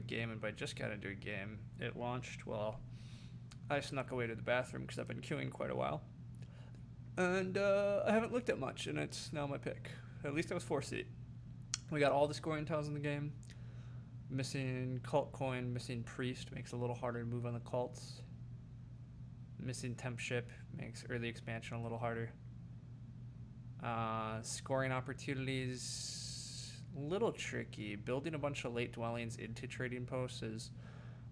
game, and by just got into a game, it launched while I snuck away to the bathroom because I've been queuing quite a while. And I haven't looked at much, and it's now my pick. At least I was 4th seat. We got all the scoring tiles in the game. Missing cult coin, missing priest makes it a little harder to move on the cults. Missing temp ship makes early expansion a little harder. Scoring opportunities, a little tricky. Building a bunch of late dwellings into trading posts is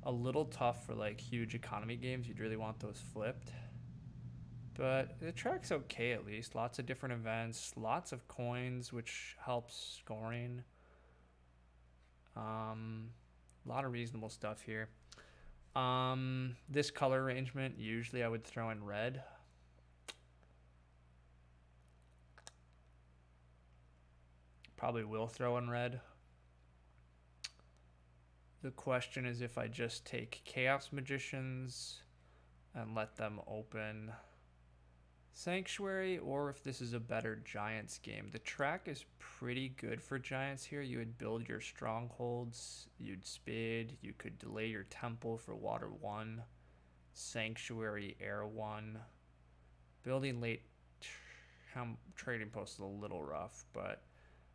a little tough for like huge economy games. You'd really want those flipped. But the track's okay at least. Lots of different events, lots of coins, which helps scoring. A lot of reasonable stuff here. This color arrangement, usually I would throw in red. Probably will throw in red. The question is if I just take Chaos Magicians and let them open Sanctuary, or if this is a better Giants game. The track is pretty good for Giants here. You would build your strongholds, you'd spade, you could delay your temple for water 1, Sanctuary, air 1. Building late trading post is a little rough, but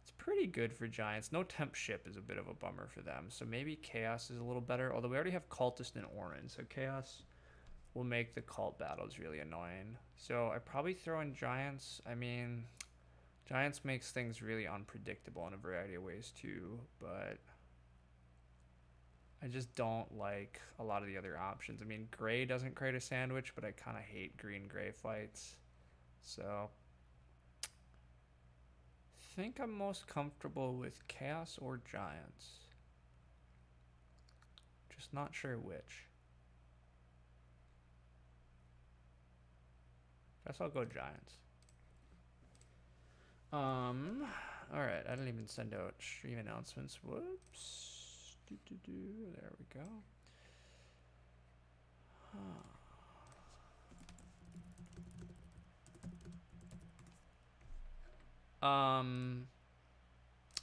it's pretty good for Giants. No temp ship is a bit of a bummer for them, so maybe Chaos is a little better, although we already have Cultist and Orin, so Chaos will make the cult battles really annoying. So I probably throw in Giants. I mean, Giants makes things really unpredictable in a variety of ways too, but I just don't like a lot of the other options. I mean, gray doesn't create a sandwich, but I kind of hate green-gray fights. So I think I'm most comfortable with Chaos or Giants. Just not sure which. Guess I'll go Giants. All right, I didn't even send out stream announcements. Whoops. There we go.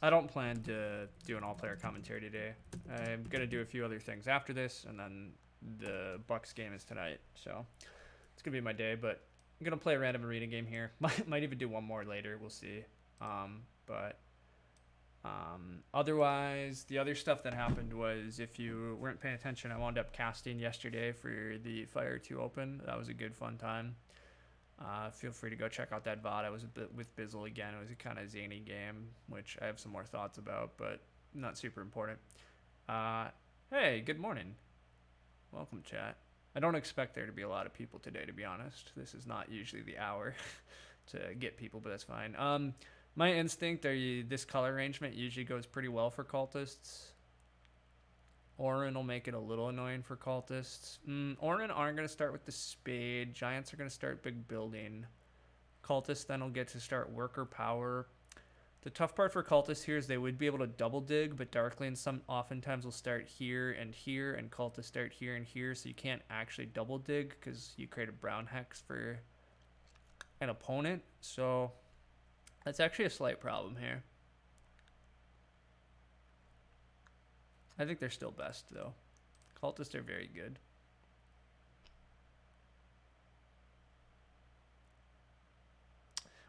I don't plan to do an all-player commentary today. I'm gonna do a few other things after this, and then the Bucks game is tonight, so it's gonna be my day. But I'm gonna play a random arena game here. Might even do one more later. We'll see. Otherwise, the other stuff that happened was, if you weren't paying attention, I wound up casting yesterday for the Fire 2 Open. That was a good fun time. Feel free to go check out that VOD. I was a bit with Bizzle again. It was a kind of zany game, which I have some more thoughts about, but not super important. Hey, good morning. Welcome, chat. I don't expect there to be a lot of people today, to be honest. This is not usually the hour to get people, but that's fine. My instinct, this color arrangement usually goes pretty well for cultists. Orin will make it a little annoying for cultists. Orin aren't going to start with the spade. Giants are going to start big building. Cultists then will get to start worker power. The tough part for cultists here is they would be able to double dig, but Darklings oftentimes will start here, and cultists start here and here, so you can't actually double dig because you create a brown hex for an opponent. So that's actually a slight problem here. I think they're still best, though. Cultists are very good.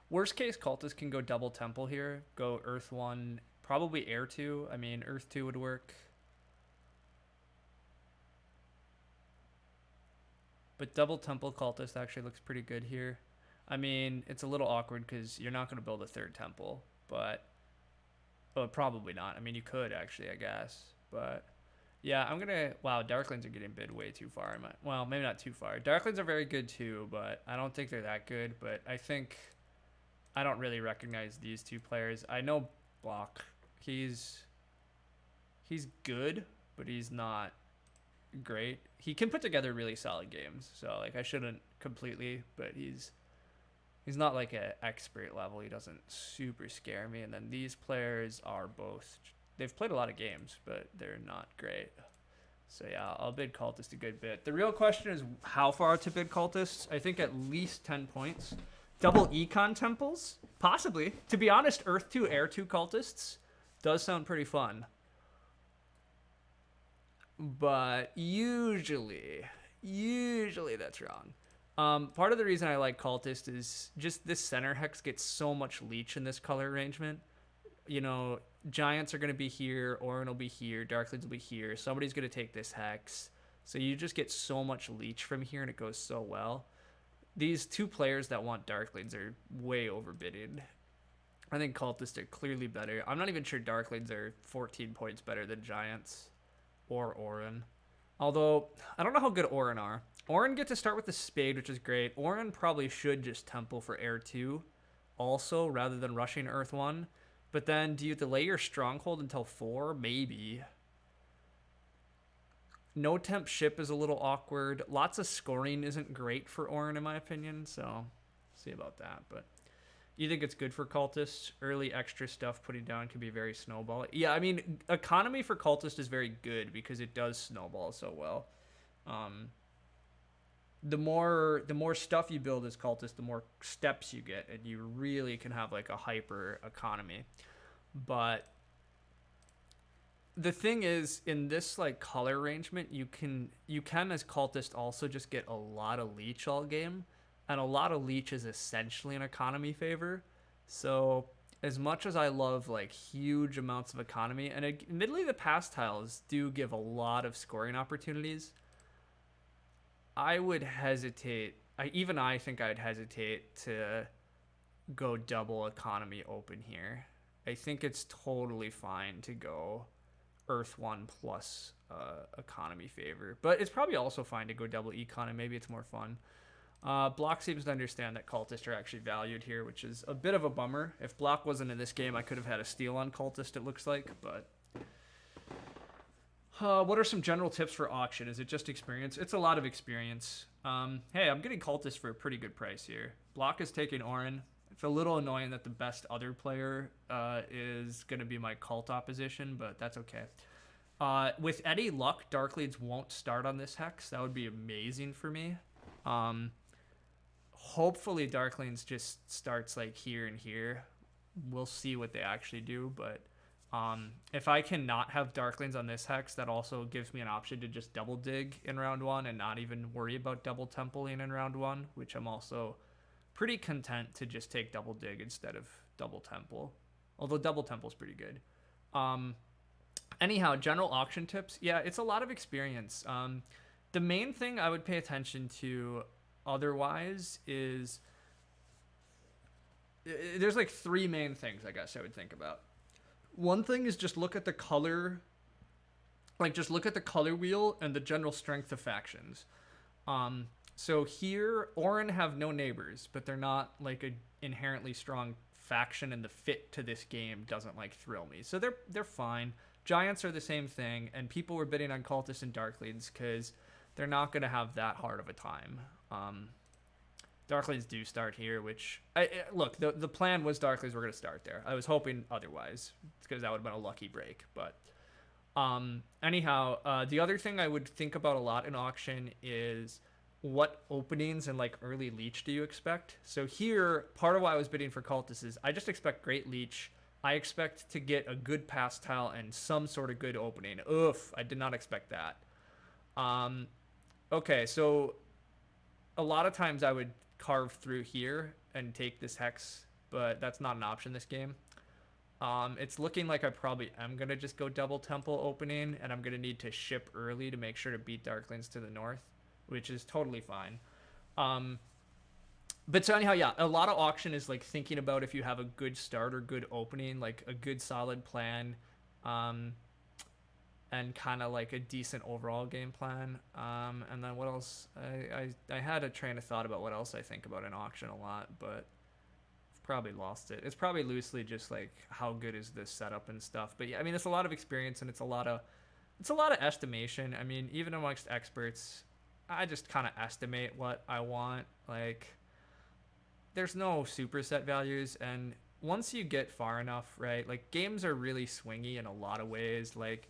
Worst case, cultists can go double temple here. Go earth 1, probably air 2. I mean, earth 2 would work. But double temple cultist actually looks pretty good here. I mean, it's a little awkward because you're not going to build a third temple, but... Well, probably not. I mean, you could actually, I guess. But yeah, I'm going to... Wow, Darklings are getting bid way too far. Well, maybe not too far. Darklings are very good too, but I don't think they're that good. But I think... I don't really recognize these two players. I know Block. He's good, but he's not great. He can put together really solid games. So, like, I shouldn't completely, but he's not like an expert level. He doesn't super scare me. And then these players are both... They've played a lot of games, but they're not great. So, yeah, I'll bid Cultist a good bit. The real question is how far to bid Cultists. I think at least 10 points. Double Econ Temples? Possibly. To be honest, Earth 2, Air 2 Cultists does sound pretty fun. but usually that's wrong. Part of the reason I like Cultist is just this center hex gets so much leech in this color arrangement. You know, Giants are going to be here, Orin will be here, Darklings will be here. Somebody's going to take this hex. So you just get so much leech from here, and it goes so well. These two players that want Darklings are way overbidded. I think Cultists are clearly better. I'm not even sure Darklings are 14 points better than Giants or Orin. Although, I don't know how good Orin are. Orin get to start with the Spade, which is great. Orin probably should just Temple for Air 2 also, rather than rushing Earth 1. But then, do you delay your Stronghold until 4? Maybe. No temp ship is a little awkward. Lots of scoring isn't great for Orin, in my opinion, so see about that. But you think it's good for Cultists? Early extra stuff putting down can be very snowball. Yeah, I mean, economy for Cultist is very good because it does snowball so well. The more stuff you build as Cultist, the more steps you get, and you really can have like a hyper economy. But the thing is, in this like color arrangement, you can as Cultist also just get a lot of leech all game, and a lot of leech is essentially an economy favor. So as much as I love like huge amounts of economy, and admittedly the pass tiles do give a lot of scoring opportunities, I would hesitate. I think I'd hesitate to go double economy open here. I think it's totally fine to go Earth 1 plus economy favor. But it's probably also fine to go double econ, and maybe it's more fun. Block seems to understand that Cultists are actually valued here, which is a bit of a bummer. If Block wasn't in this game, I could have had a steal on Cultist, it looks like. But what are some general tips for auction? Is it just experience? It's a lot of experience. Hey, I'm getting Cultist for a pretty good price here. Block is taking Orin. It's a little annoying that the best other player is going to be my cult opposition, but that's okay. With any luck, Darkleads won't start on this hex. That would be amazing for me. Hopefully Darkleads just starts like here and here. We'll see what they actually do, but if I cannot have Darkleads on this hex, that also gives me an option to just double dig in round 1 and not even worry about double templing in round 1, which I'm also pretty content to just take double dig instead of double temple, although double temple is pretty good. Anyhow, general auction tips. Yeah, it's a lot of experience. The main thing I would pay attention to otherwise is there's like 3 main things I guess I would think about. One thing is just look at the color, like just look at the color wheel and the general strength of factions. So here, Orin have no neighbors, but they're not like a inherently strong faction, and the fit to this game doesn't like thrill me. So they're fine. Giants are the same thing, and people were bidding on Cultists and Darkleads because they're not going to have that hard of a time. Darkleads do start here, which look, the plan was Darkleads were going to start there. I was hoping otherwise because that would have been a lucky break. But anyhow, the other thing I would think about a lot in auction is what openings and like early leech do you expect? So here, part of why I was bidding for Cultists is I just expect great leech. I expect to get a good pass tile and some sort of good opening. Oof, I did not expect that. Okay, so a lot of times I would carve through here and take this hex, but that's not an option this game. It's looking like I probably am going to just go double temple opening, and I'm going to need to ship early to make sure to beat Darklands to the north, which is totally fine. But so anyhow, yeah, a lot of auction is like thinking about if you have a good start or good opening, like a good solid plan, and kind of like a decent overall game plan. And then what else? I had a train of thought about what else I think about in auction a lot, but I've probably lost it. It's probably loosely just like how good is this setup and stuff. But yeah, I mean, it's a lot of experience and it's a lot of estimation. I mean, even amongst experts, I just kind of estimate what I want. Like, there's no superset values, and once you get far enough, right, like games are really swingy in a lot of ways. Like,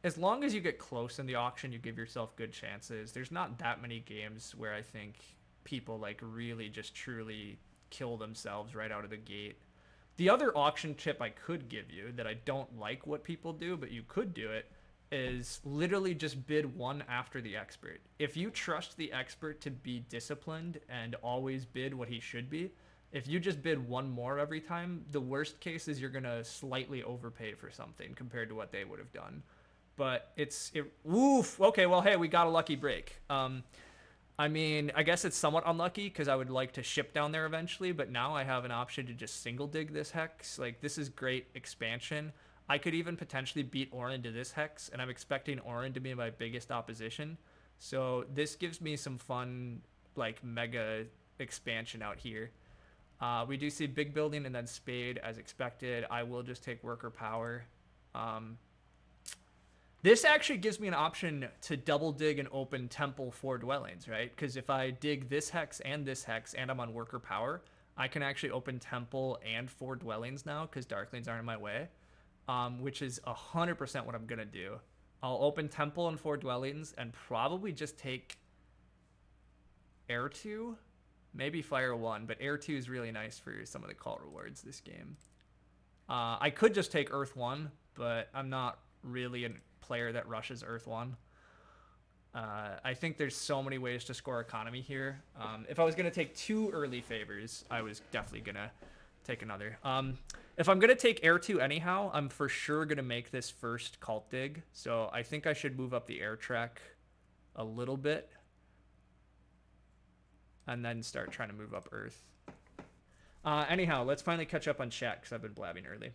as long as you get close in the auction, you give yourself good chances. There's not that many games where I think people like really just truly kill themselves right out of the gate. The other auction tip I could give you that I don't like what people do, but you could do it, is literally just bid one after the expert. If you trust the expert to be disciplined and always bid what he should be, if you just bid one more every time, the worst case is you're going to slightly overpay for something compared to what they would have done. But oof. Okay, well, hey, we got a lucky break. I mean, I guess it's somewhat unlucky because I would like to ship down there eventually, but now I have an option to just single dig this hex. Like, this is great expansion. I could even potentially beat Orin to this hex, and I'm expecting Orin to be my biggest opposition. So this gives me some fun, like, mega expansion out here. We do see big building and then spade as expected. I will just take worker power. This actually gives me an option to double dig and open temple for dwellings, right? Because if I dig this hex and I'm on worker power, I can actually open temple and 4 dwellings now because darklings aren't in my way, which is 100% what I'm going to do. I'll open temple and 4 dwellings and probably just take air 2, maybe fire 1, but air 2 is really nice for some of the call rewards this game. I could just take earth 1, but I'm not really a player that rushes earth 1. I think there's so many ways to score economy here. If I was going to take 2 early favors, I was definitely going to take another. If I'm going to take air 2 anyhow, I'm for sure going to make this first cult dig. So I think I should move up the air track a little bit and then start trying to move up earth. Anyhow, let's finally catch up on chat because I've been blabbing early.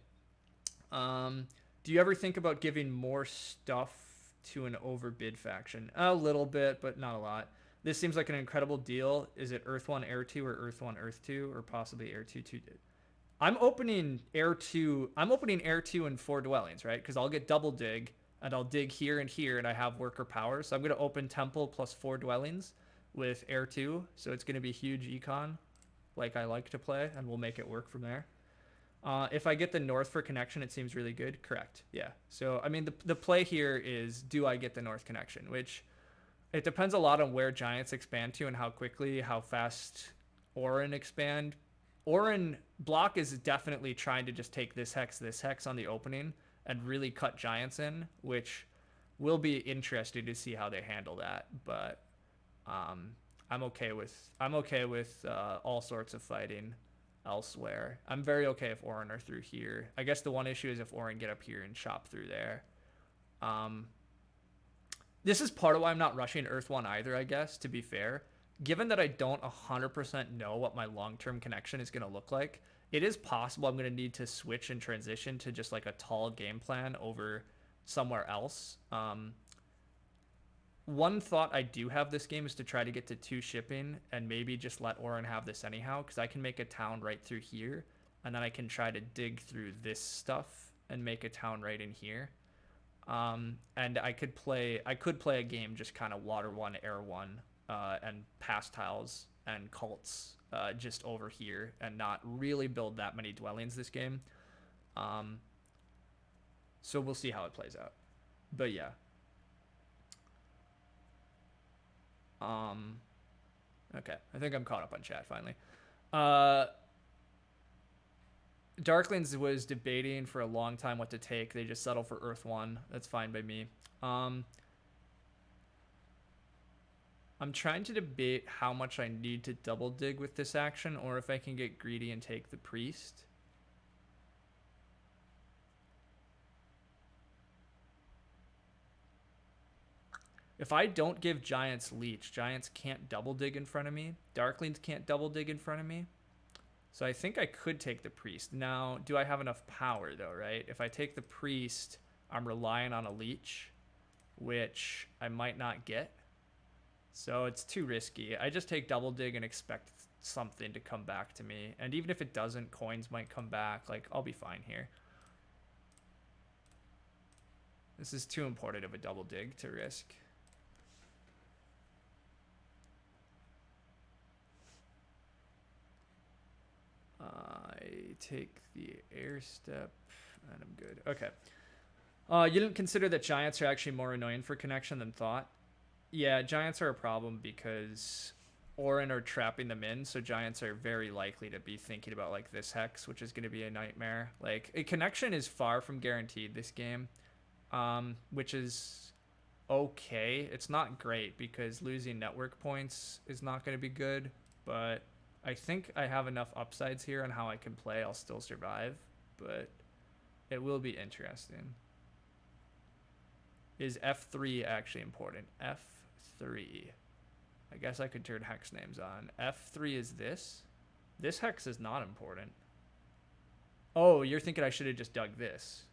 Do you ever think about giving more stuff to an overbid faction? A little bit, but not a lot. This seems like an incredible deal. Is it Earth 1, Air 2, or Earth 1, Earth 2, or possibly Air 2, 2? I'm opening Air 2. I'm opening Air 2 and 4 dwellings, right? Because I'll get double dig, and I'll dig here, and I have worker power. So I'm going to open temple plus 4 dwellings with Air 2. So it's going to be huge econ, like I like to play, and we'll make it work from there. If I get the north for connection, it seems really good. Correct. Yeah. So, I mean, the play here is, do I get the north connection? Which, it depends a lot on where giants expand to and how quickly, how fast Orin expand. Orin block is definitely trying to just take this hex on the opening and really cut giants in, which will be interesting to see how they handle that. But I'm okay with all sorts of fighting elsewhere. I'm very okay if Orin are through here. I guess the one issue is if Orin get up here and chop through there. This is part of why I'm not rushing Earth 1 either, I guess, to be fair. Given that I don't 100% know what my long-term connection is going to look like, it is possible I'm going to need to switch and transition to just like a tall game plan over somewhere else. One thought I do have this game is to try to get to 2 shipping and maybe just let Orin have this anyhow, because I can make a town right through here, and then I can try to dig through this stuff and make a town right in here. And I could play a game just kind of water 1, air 1, and pass tiles and cults just over here and not really build that many dwellings this game. So we'll see how it plays out. But yeah. Okay, I think I'm caught up on chat finally. Darklings was debating for a long time what to take. They just settled for Earth 1. That's fine by me. I'm trying to debate how much I need to double dig with this action, or if I can get greedy and take the priest. If I don't give giants leech, giants can't double dig in front of me. Darklings can't double dig in front of me. So I think I could take the priest. Now, do I have enough power though, right? If I take the priest, I'm relying on a leech, which I might not get. So it's too risky. I just take double dig and expect something to come back to me. And even if it doesn't, coins might come back. Like, I'll be fine here. This is too important of a double dig to risk. I take the air step and I'm good. Okay. You didn't consider that giants are actually more annoying for connection than thought? Yeah, giants are a problem because Orin are trapping them in, so giants are very likely to be thinking about like this hex, which is going to be a nightmare. Like, a connection is far from guaranteed this game. which is okay. It's not great because losing network points is not going to be good, but I think I have enough upsides here on how I can play. I'll still survive, but it will be interesting. Is F3 actually important? F3. I guess I could turn hex names on. F3 is this. This hex is not important. Oh, you're thinking I should have just dug this.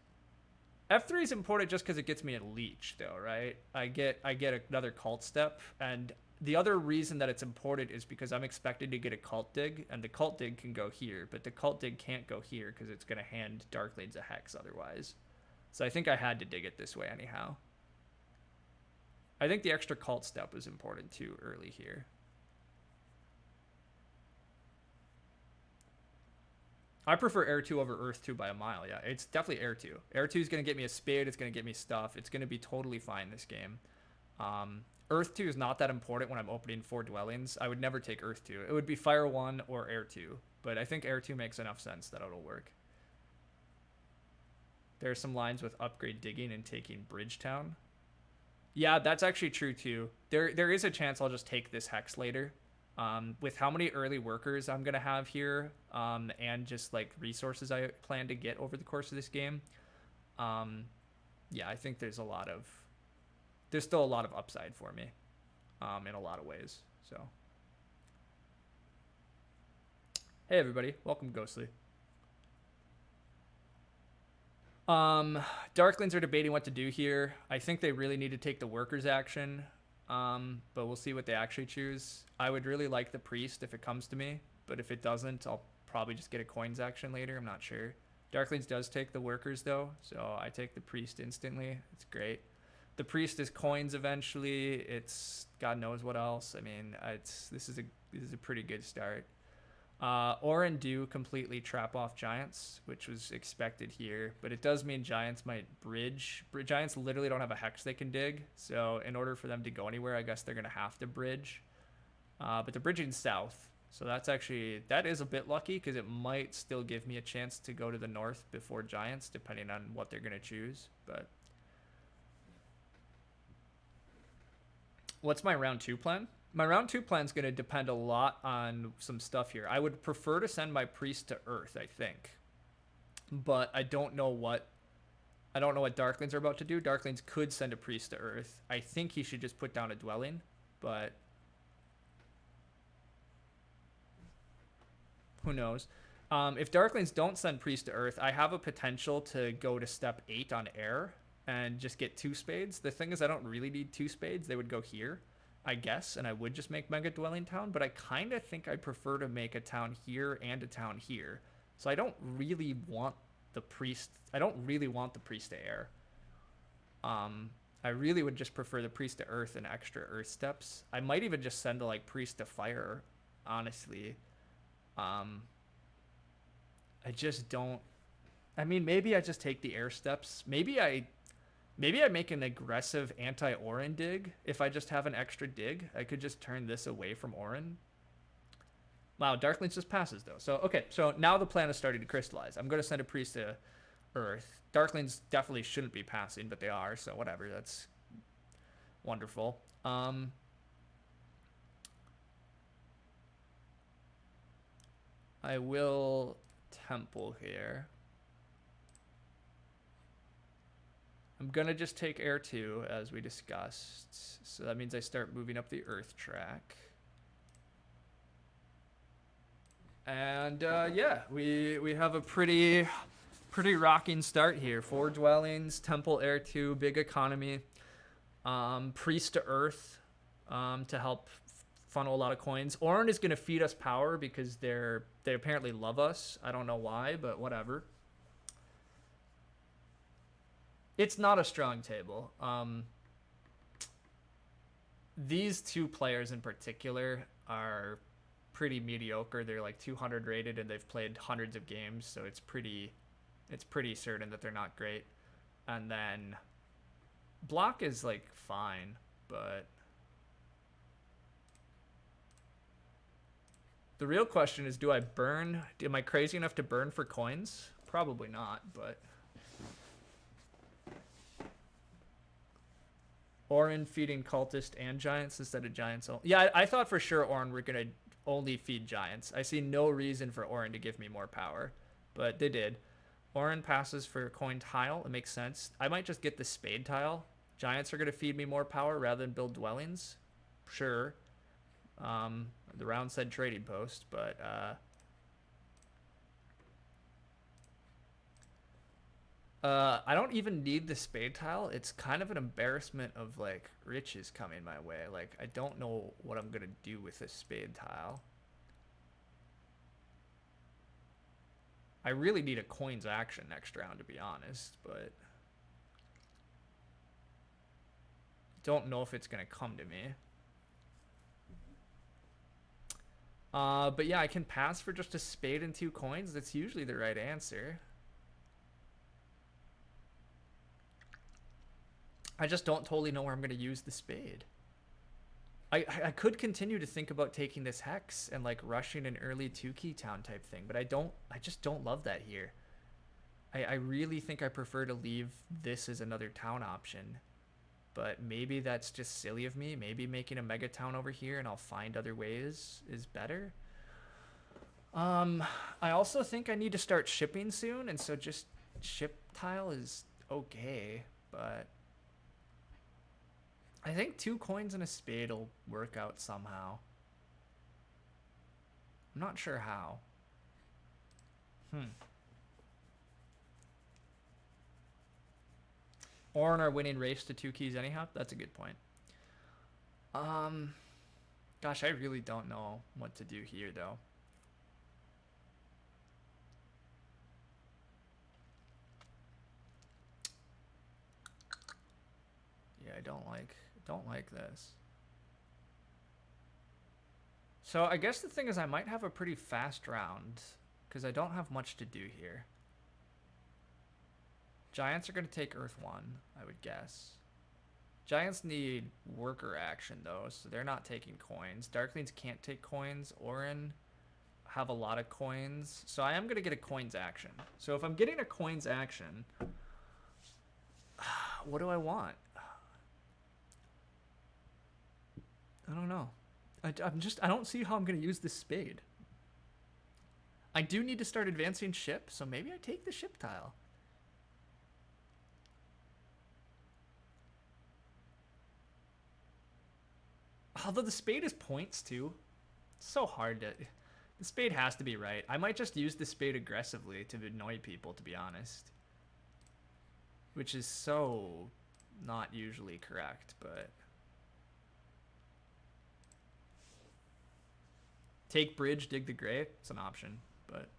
F3 is important just because it gets me a leech, though, right? I get another cult step, and the other reason that it's important is because I'm expected to get a cult dig, and the cult dig can go here, but the cult dig can't go here because it's going to hand Darklings a hex otherwise. So I think I had to dig it this way anyhow. I think the extra cult step was important too early here. I prefer Air 2 over Earth 2 by a mile. Yeah, it's definitely Air 2. Air 2 is going to get me a spade. It's going to get me stuff. It's going to be totally fine this game. Earth 2 is not that important when I'm opening 4 dwellings. I would never take Earth 2. It would be Fire 1 or Air 2. But I think Air 2 makes enough sense that it'll work. There are some lines with upgrade digging and taking Bridgetown. Yeah, that's actually true too. There is a chance I'll just take this hex later. With how many early workers I'm going to have here, and just like resources I plan to get over the course of this game. Yeah, I think there's still a lot of upside for me, in a lot of ways. So, hey everybody, welcome Ghostly. Darklings are debating what to do here. I think they really need to take the workers action. But we'll see what they actually choose. I would really like the priest if it comes to me, but if it doesn't, I'll probably just get a coins action later. I'm not sure. Darklings does take the workers though, so I take the priest instantly. It's great. The priest is coins eventually. It's God knows what else. I mean, this is a pretty good start. Orin do completely trap off giants, which was expected here, but it does mean giants might bridge. Giants literally don't have a hex they can dig, so in order for them to go anywhere, I guess they're going to have to bridge. But they're bridging south, so that is a bit lucky because it might still give me a chance to go to the north before giants, depending on what they're going to choose. But what's my round 2 plan? My round 2 plan is going to depend a lot on some stuff here. I would prefer to send my priest to Earth, I think. But I don't know what Darklings are about to do. Darklings could send a priest to Earth. I think he should just put down a dwelling, but who knows? If Darklings don't send priest to Earth, I have a potential to go to step 8 on air and just get 2 spades. The thing is, I don't really need 2 spades. They would go here, I guess, and I would just make Mega Dwelling Town, but I kind of think I prefer to make a town here and a town here. So I don't really want the priest. I don't really want the priest to air. I really would just prefer the priest to Earth and extra Earth steps. I might even just send the like priest to fire, honestly. I just don't. I mean, maybe I just take the air steps. Maybe I make an aggressive anti-Orin dig. If I just have an extra dig, I could just turn this away from Orin. Wow, Darklings just passes, though. So, okay, so now the plan is starting to crystallize. I'm going to send a priest to Earth. Darklings definitely shouldn't be passing, but they are, so whatever. That's wonderful. I will temple here. I'm going to just take Air 2, as we discussed. So that means I start moving up the Earth track. And yeah, we have a pretty rocking start here. 4 dwellings, Temple Air 2, big economy. Priest to Earth to help funnel a lot of coins. Orin is going to feed us power because they apparently love us. I don't know why, but whatever. It's not a strong table. These 2 players in particular are pretty mediocre. They're like 200 rated and they've played hundreds of games, so it's pretty certain that they're not great. And then block is like fine, but the real question is, do I burn? Am I crazy enough to burn for coins? Probably not, but Orin feeding cultist and giants instead of giants. Yeah, I thought for sure Orin were gonna only feed giants. I see no reason for Orin to give me more power, but they did. Orin passes for coin tile. It makes sense. I might just get the spade tile. Giants are gonna feed me more power rather than build dwellings. Sure. The round said trading post, but I don't even need the spade tile. It's kind of an embarrassment of like riches coming my way. Like I don't know what I'm gonna do with this spade tile. I really need a coins action next round to be honest, but don't know if it's gonna come to me. But yeah, I can pass for just a spade and 2 coins. That's usually the right answer. I just don't totally know where I'm going to use the spade. I could continue to think about taking this hex and like rushing an early 2-key town type thing, but I just don't love that here. I really think I prefer to leave this as another town option. But maybe that's just silly of me. Maybe making a mega town over here and I'll find other ways is better. I also think I need to start shipping soon, and so just ship tile is okay, but I think 2 coins and a spade will work out somehow. I'm not sure how. Orin are winning race to 2 keys anyhow. That's a good point. Gosh, I really don't know what to do here though. Yeah, I don't like this. So I guess the thing is I might have a pretty fast round because I don't have much to do here. Giants are going to take Earth 1, I would guess. Giants need worker action though, so they're not taking coins. Darklings can't take coins. Orin have a lot of coins, so I am going to get a coins action. So if I'm getting a coins action, what do I want? I don't know. I don't see how I'm going to use this spade. I do need to start advancing ship, so maybe I take the ship tile. Although the spade is points too. It's so hard to... The spade has to be right. I might just use the spade aggressively to annoy people, to be honest. Which is so not usually correct, but... Take bridge, dig the grave. It's an option, but...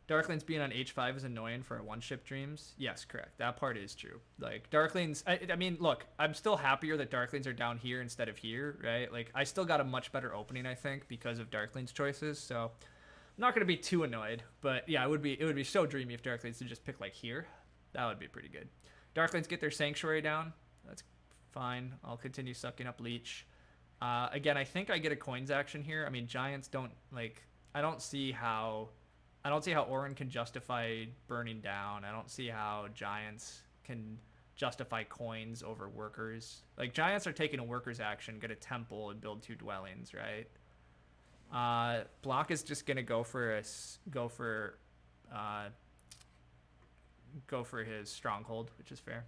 Darklings being on H5 is annoying for our one-ship dreams. Yes, correct. That part is true. Like, Darklings... I mean, look, I'm still happier that Darklings are down here instead of here, right? Like, I still got a much better opening, I think, because of Darklings' choices, so... I'm not going to be too annoyed, but yeah, it would be so dreamy if Darklings would just pick, like, here. That would be pretty good. Darklings get their Sanctuary down. That's fine. I'll continue sucking up Leech. Again, I think I get a coins action here. I mean, Giants don't, like... I don't see how Orin can justify burning down. I don't see how Giants can justify coins over workers. Like, Giants are taking a workers action, get a temple, and build 2 dwellings, right? Block is just gonna go for his stronghold, which is fair.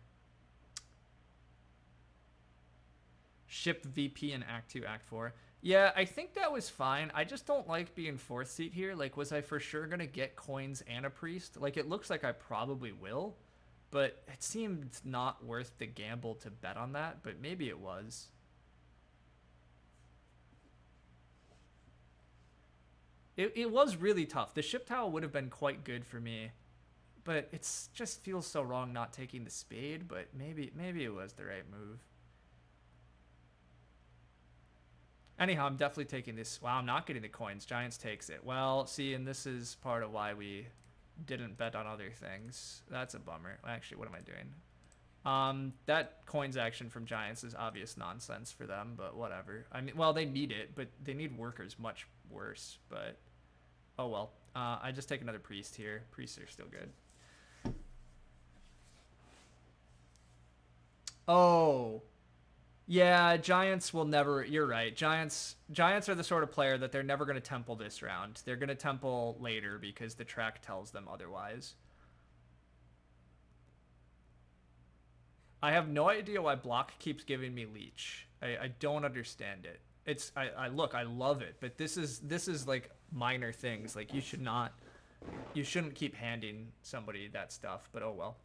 Ship VP in Act 2, Act 4. Yeah, I think that was fine. I just don't like being 4th seat here. Like, was I for sure gonna get coins and a priest? Like, it looks like I probably will, but it seemed not worth the gamble to bet on that, but maybe it was. It was really tough. The ship towel would have been quite good for me, but it just feels so wrong not taking the spade, but maybe it was the right move. Anyhow, I'm definitely taking this. Wow, I'm not getting the coins. Giants takes it. Well, see, and this is part of why we didn't bet on other things. That's a bummer. Actually, what am I doing? That coins action from Giants is obvious nonsense for them, but whatever. I mean, well, they need it, but they need workers much worse, but oh well. I just take another priest here. Priests are still good. Oh. Yeah, Giants will never. You're right. Giants are the sort of player that they're never going to temple this round. They're going to temple later because the track tells them otherwise. I have no idea why block keeps giving me leech. I don't understand it. I look, I love it, but this is like minor things. Like you shouldn't keep handing somebody that stuff, but oh well.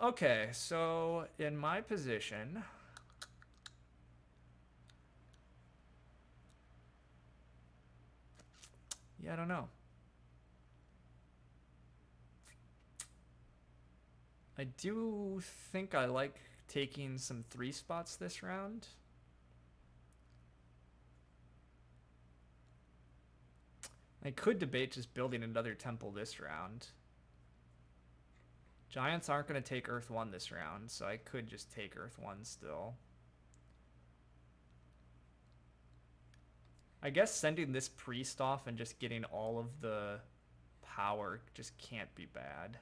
Okay, so in my position, yeah, I don't know. I do think I like taking some 3 spots this round. I could debate just building another temple this round. Giants aren't going to take Earth 1 this round, so I could just take Earth 1 still. I guess sending this priest off and just getting all of the power just can't be bad.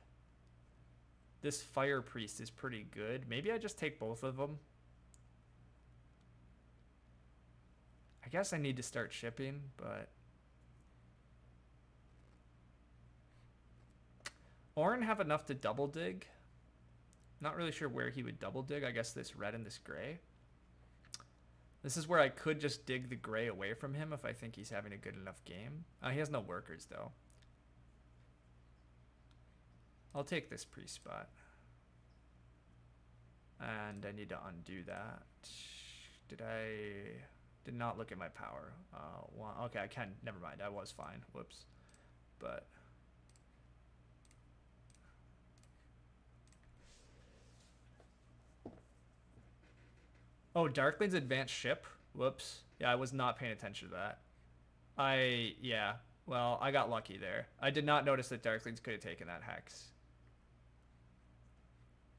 This fire priest is pretty good. Maybe I just take both of them. I guess I need to start shipping, but Orin have enough to double dig. Not really sure where he would double dig. I guess this red and this gray. This is where I could just dig the gray away from him if I think he's having a good enough game. He has no workers, though. I'll take this priest spot. And I need to undo that. Did not look at my power. Okay, I can. Never mind. I was fine. Whoops. But oh, Darkling's advanced ship. Whoops. Yeah, I was not paying attention to that. Yeah. Well, I got lucky there. I did not notice that Darklings could have taken that hex.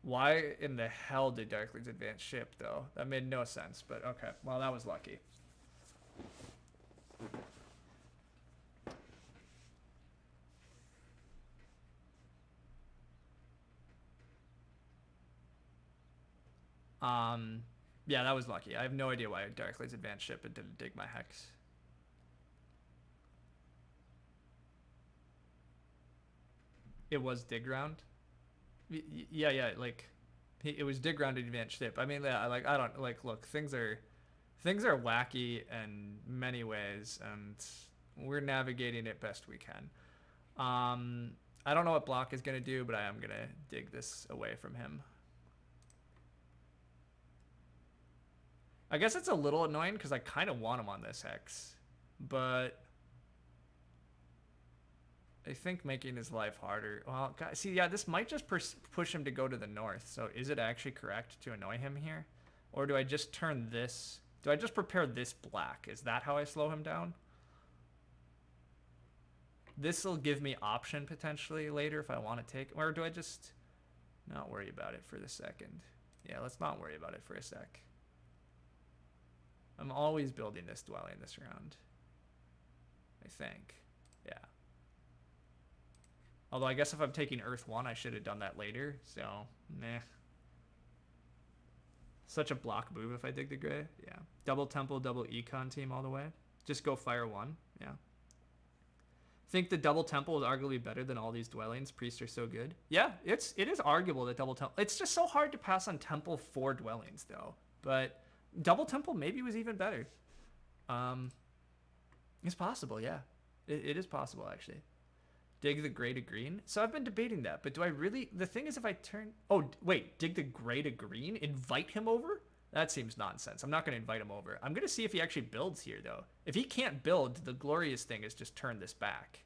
Why in the hell did Darkling's advanced ship, though? That made no sense, but okay. Well, that was lucky. Yeah, that was lucky. I have no idea why Darkling's advanced ship didn't dig my hex. It was dig round. Yeah, like it was dig round advanced ship. I mean, yeah, like I don't like look, things are wacky in many ways and we're navigating it best we can. I don't know what block is going to do, but I am going to dig this away from him. I guess it's a little annoying because I kind of want him on this hex, but I think making his life harder. Well, guys, see, yeah, this might just push him to go to the north. So is it actually correct to annoy him here? Or do I just turn this? Do I just prepare this black? Is that how I slow him down? This will give me option potentially later if I want to take. Or do I just not worry about it for the second? Yeah, let's not worry about it for a sec. I'm always building this dwelling this round. I think. Yeah. Although I guess if I'm taking Earth 1, I should have done that later. So, meh. Such a block move if I dig the gray. Yeah. Double temple, double econ team all the way. Just go fire 1. Yeah. Think the double temple is arguably better than all these dwellings. Priests are so good. Yeah, it is arguable that double temple. It's just so hard to pass on temple for dwellings though. But double temple maybe was even better. It's possible, yeah. It is possible actually. Dig the gray to green. So I've been debating that, but do I really? The thing is, if I turn, oh wait, dig the gray to green, invite him over. That seems nonsense. I'm not going to invite him over. I'm going to see if he actually builds here though. If he can't build, the glorious thing is just turn this back.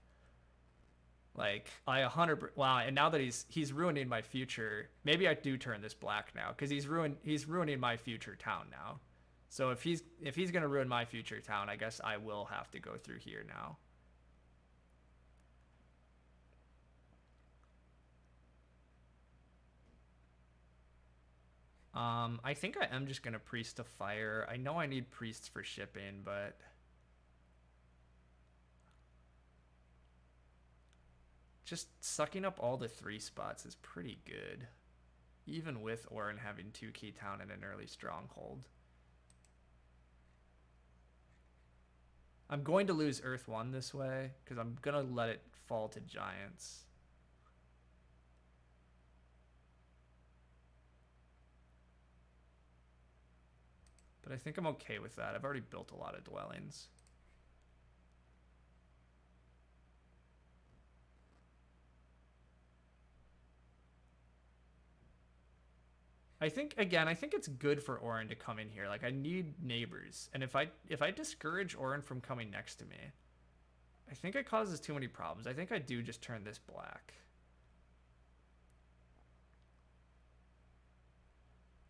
Like I 100. Wow, and now that he's ruining my future, maybe I do turn this black now because he's ruining my future town now. So if he's gonna ruin my future town, I guess I will have to go through here now. I think I am just gonna priest to fire. I know I need priests for shipping, but just sucking up all the 3 spots is pretty good. even with Orin having 2 key town and an early stronghold. I'm going to lose Earth 1 this way, because I'm going to let it fall to Giants. But I think I'm okay with that. I've already built a lot of dwellings. I think it's good for Orin to come in here. Like, I need neighbors, and if I discourage Orin from coming next to me, I think it causes too many problems. I think I do just turn this black.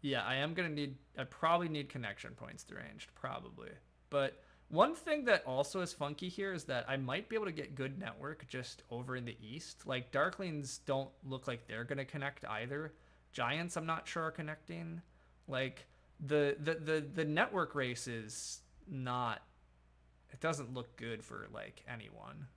Yeah, I probably need connection points deranged, probably. But one thing that also is funky here is that I might be able to get good network just over in the east. Like, Darklings don't look like they're gonna connect either. Giants, I'm not sure are connecting. Like, the network race is not. It doesn't look good for like anyone.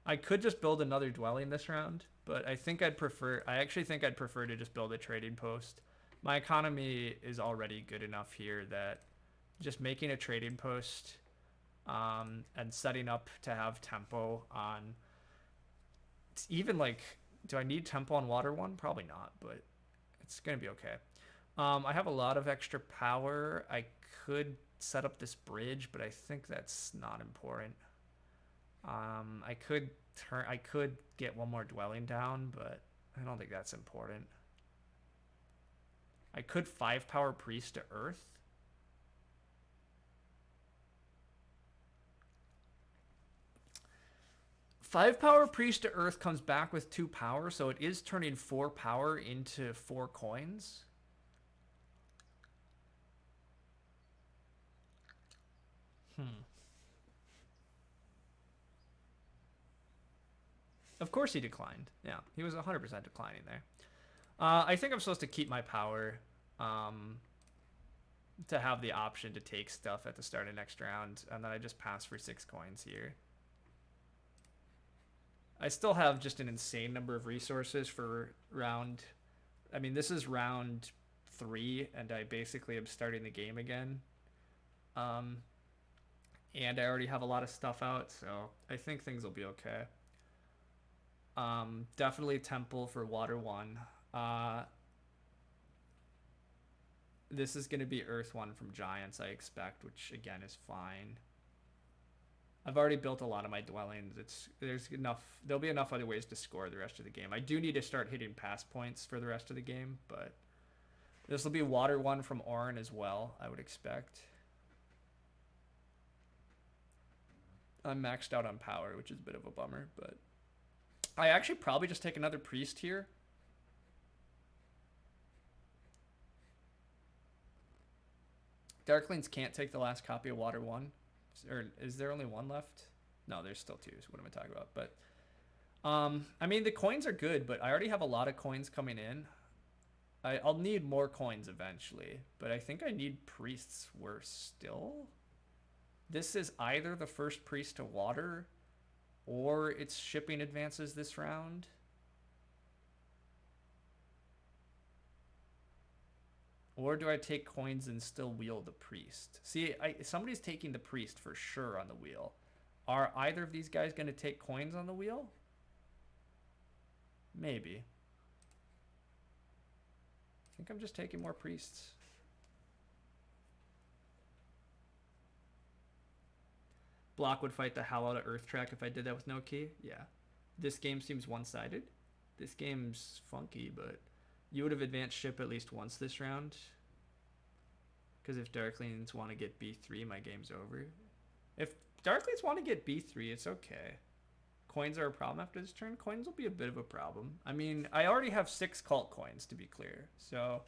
I could just build another dwelling this round, but I actually think I'd prefer to just build a trading post. My economy is already good enough here that just making a trading post and setting up to have tempo on. It's even like, do I need tempo on water 1? Probably not, but it's gonna be okay. I have a lot of extra power. I could set up this bridge, but I think that's not important. I could get one more dwelling down, but I don't think that's important. I could 5 power priest to earth. Five power priest to earth comes back with 2 power, so it is turning 4 power into 4 coins. Of course he declined. Yeah, he was 100% declining there. I think I'm supposed to keep my power to have the option to take stuff at the start of next round, and then I just pass for 6 coins here. I still have just an insane number of resources for round. I mean, this is round 3, and I basically am starting the game again. And I already have a lot of stuff out, so I think things will be okay. Definitely temple for water 1. This is going to be earth 1 from giants, I expect, which again is fine. I've already built a lot of my dwellings. There'll be enough other ways to score the rest of the game. I do need to start hitting pass points for the rest of the game, but this will be water 1 from Orin as well, I would expect. I'm maxed out on power, which is a bit of a bummer, but I actually probably just take another priest here. Darklings can't take the last copy of water 1. Or is there only 1 left? No, there's still 2. So what am I talking about? But I mean, the coins are good, but I already have a lot of coins coming in. I'll need more coins eventually, but I think I need priests worse still. This is either the first priest to water, or it's shipping advances this round. Or do I take coins and still wheel the priest? See, somebody's taking the priest for sure on the wheel. Are either of these guys going to take coins on the wheel? Maybe. I think I'm just taking more priests. Block would fight the hell out of Earth Track if I did that with no key. Yeah. This game seems one-sided. This game's funky, but you would have advanced ship at least once this round. Because if Darklings want to get B3, my game's over. If Darklings want to get B3, it's okay. Coins are a problem after this turn. Coins will be a bit of a problem. I mean, I already have 6 cult coins, to be clear. So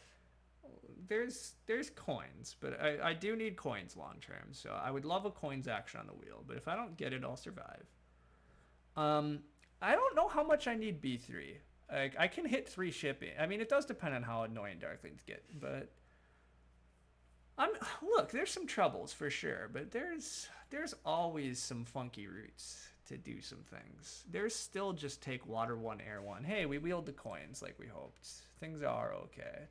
there's coins, but I do need coins long term. So I would love a coins action on the wheel, but if I don't get it, I'll survive. I don't know how much I need B3. I can hit 3 shipping. I mean, it does depend on how annoying Darklings get, but look, there's some troubles for sure, but there's there's always some funky routes to do some things. There's still just take water 1, air 1. Hey, we wheeled the coins like we hoped. Things are okay.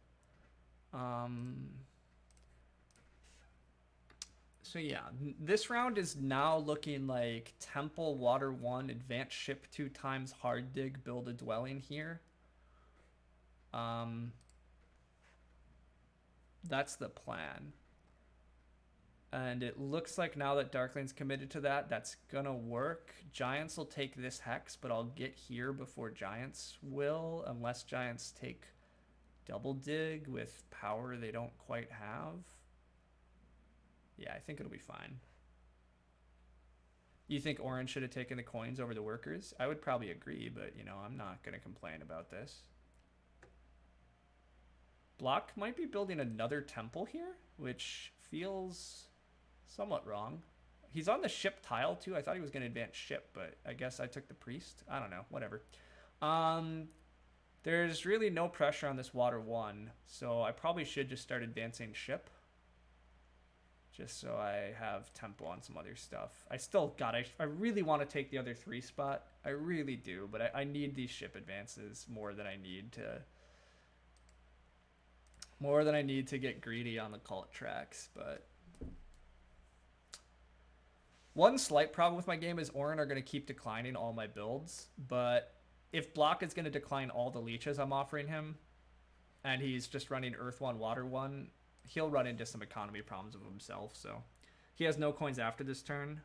So yeah, this round is now looking like Temple, Water 1, Advanced Ship 2 times, Hard Dig, build a dwelling here. That's the plan. And it looks like now that Darkling's committed to that, that's gonna work. Giants will take this hex, but I'll get here before Giants will, unless Giants take double dig with power they don't quite have. Yeah, I think it'll be fine. You think Orange should have taken the coins over the workers? I would probably agree, but you know, I'm not gonna complain about this. Block might be building another temple here, which feels somewhat wrong. He's on the ship tile too. I thought he was going to advance ship, but I guess I took the priest. I don't know. Whatever. There's really no pressure on this water 1, so I probably should just start advancing ship. Just so I have tempo on some other stuff. I still got I really want to take the other 3 spot. I really do, but I need these ship advances more than I need to get greedy on the cult tracks, but one slight problem with my game is Orin are going to keep declining all my builds, but if Block is going to decline all the leeches I'm offering him, and he's just running Earth 1, Water 1, he'll run into some economy problems of himself, so he has no coins after this turn.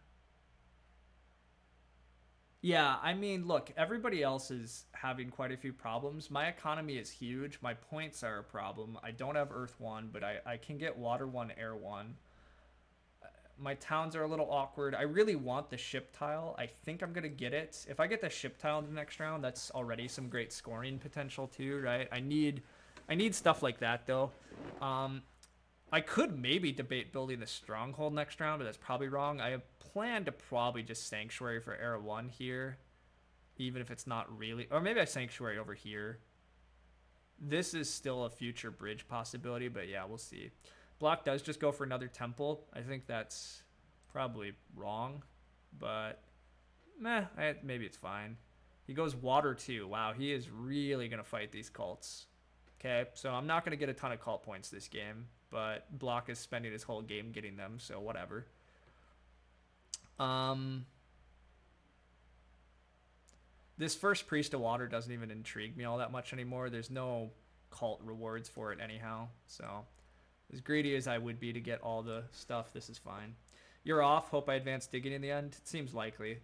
Yeah, I mean, look, everybody else is having quite a few problems. My economy is huge. My points are a problem. I don't have Earth 1, but I can get Water 1, Air 1. My towns are a little awkward. I really want the ship tile. I think I'm going to get it. If I get the ship tile in the next round, that's already some great scoring potential too, right? I need stuff like that, though. I could maybe debate building the stronghold next round, but that's probably wrong. I have planned to probably just Sanctuary for Era 1 here, even if it's not really... Or maybe I Sanctuary over here. This is still a future bridge possibility, but yeah, we'll see. Block does just go for another temple. I think that's probably wrong, but maybe it's fine. He goes water too. Wow, he is really going to fight these cults. Okay, so I'm not going to get a ton of cult points this game, but Block is spending his whole game getting them, so whatever. This first Priest of Water doesn't even intrigue me all that much anymore. There's no cult rewards for it anyhow, so as greedy as I would be to get all the stuff, this is fine. You're off. Hope I advance digging in the end. It seems likely.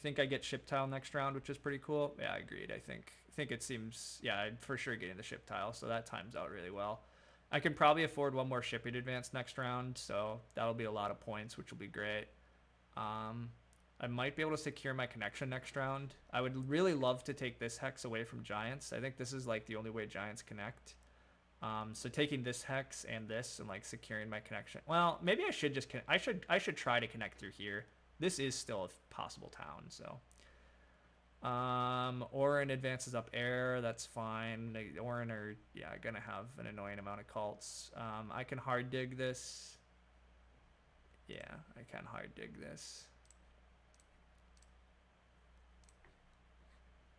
Think I get ship tile next round, which is pretty cool. Yeah, I agreed. I think it seems, yeah, I'm for sure getting the ship tile, so that times out really well. I can probably afford one more shipping advance next round, so that'll be a lot of points, which will be great. I might be able to secure my connection next round. I would really love to take this hex away from Giants. I think this is like the only way Giants connect. So taking this hex and this and like securing my connection. Well, maybe I should just I should try to connect through here. This is still a possible town, so. Orin advances up air, that's fine. Orin are, yeah, gonna have an annoying amount of cults. I can hard dig this. Yeah, I can hard dig this.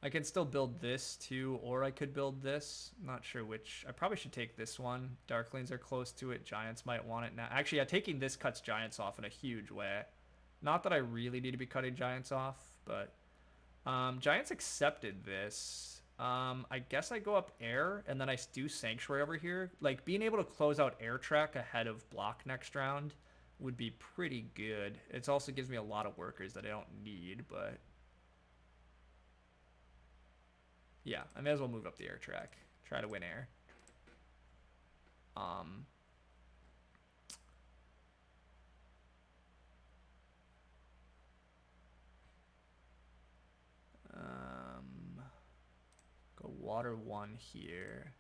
I can still build this too, or I could build this. Not sure which. I probably should take this one. Darklings are close to it. Giants might want it now. Actually, yeah, taking this cuts Giants off in a huge way. Not that I really need to be cutting Giants off, but Giants accepted this. I guess I go up air, and then I do Sanctuary over here. Like, being able to close out air track ahead of block next round would be pretty good. It also gives me a lot of workers that I don't need, but... yeah, I may as well move up the air track. Try to win air. Go water 1 here.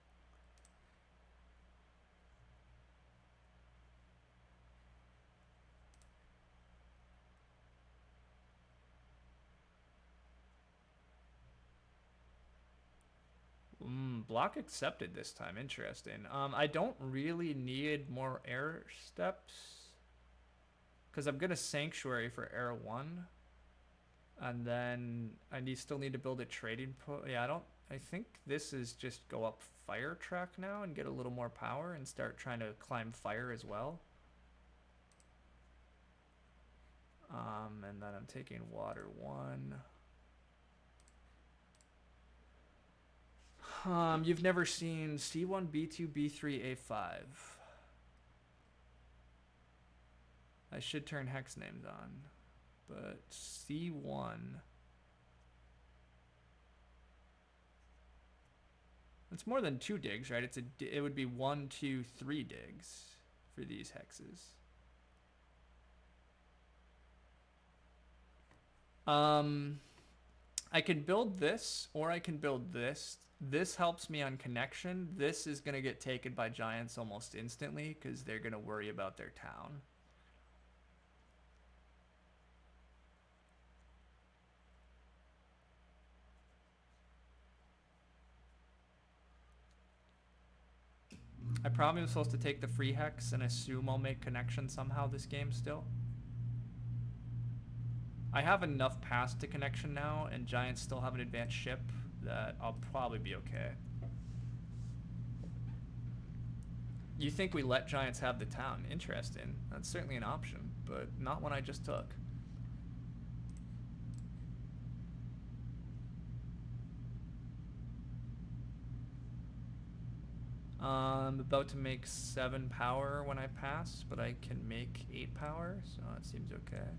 Block accepted this time. Interesting. I don't really need more air steps. Because I'm going to Sanctuary for Air 1. And then I still need to build a trading post. Yeah, I think this is just go up fire track now and get a little more power and start trying to climb fire as well. And then I'm taking water 1. You've never seen C1, B2, B3, A5. I should turn hex names on, but C1. It's more than 2 digs, right? It would be 1, 2, 3 digs for these hexes. I can build this, or I can build this. This helps me on connection. This is going to get taken by giants almost instantly because they're going to worry about their town. I probably am supposed to take the free hex and assume I'll make connection somehow this game still. I have enough paths to connection now, and giants still have an advanced ship that I'll probably be okay. You think we let giants have the town? Interesting. That's certainly an option, but not one I just took. I'm about to make 7 power when I pass, but I can make 8 power, so it seems okay.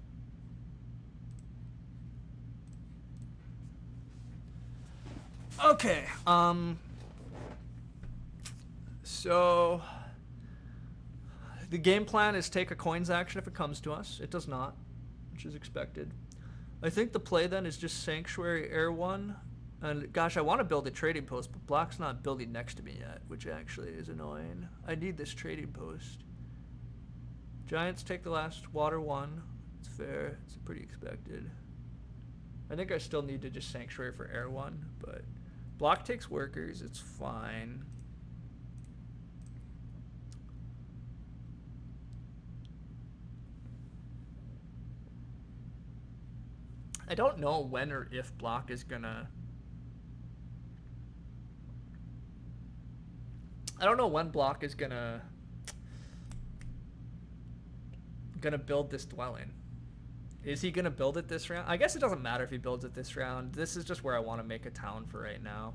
Okay, so the game plan is take a coins action if it comes to us. It does not, which is expected. I think the play then is just Sanctuary Air 1. And gosh, I want to build a trading post, but Block's not building next to me yet, which actually is annoying. I need this trading post. Giants take the last water 1. It's fair. It's pretty expected. I think I still need to just Sanctuary for Air 1, but Block takes workers. It's fine. I don't know when or if Block is gonna... I don't know when Block is gonna build this dwelling. Is he gonna build it this round? I guess it doesn't matter if he builds it this round. This is just where I want to make a town for right now.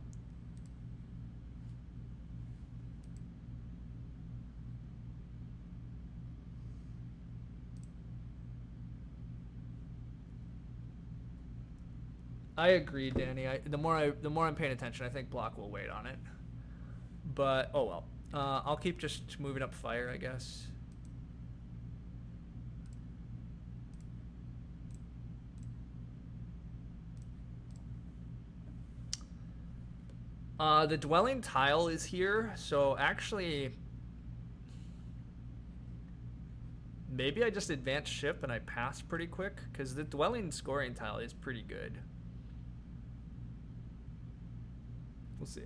I agree, Danny. The more I'm paying attention, I think Block will wait on it. But oh well. I'll keep just moving up fire, I guess. The dwelling tile is here, so actually maybe I just advance ship and I pass pretty quick, because the dwelling scoring tile is pretty good. We'll see.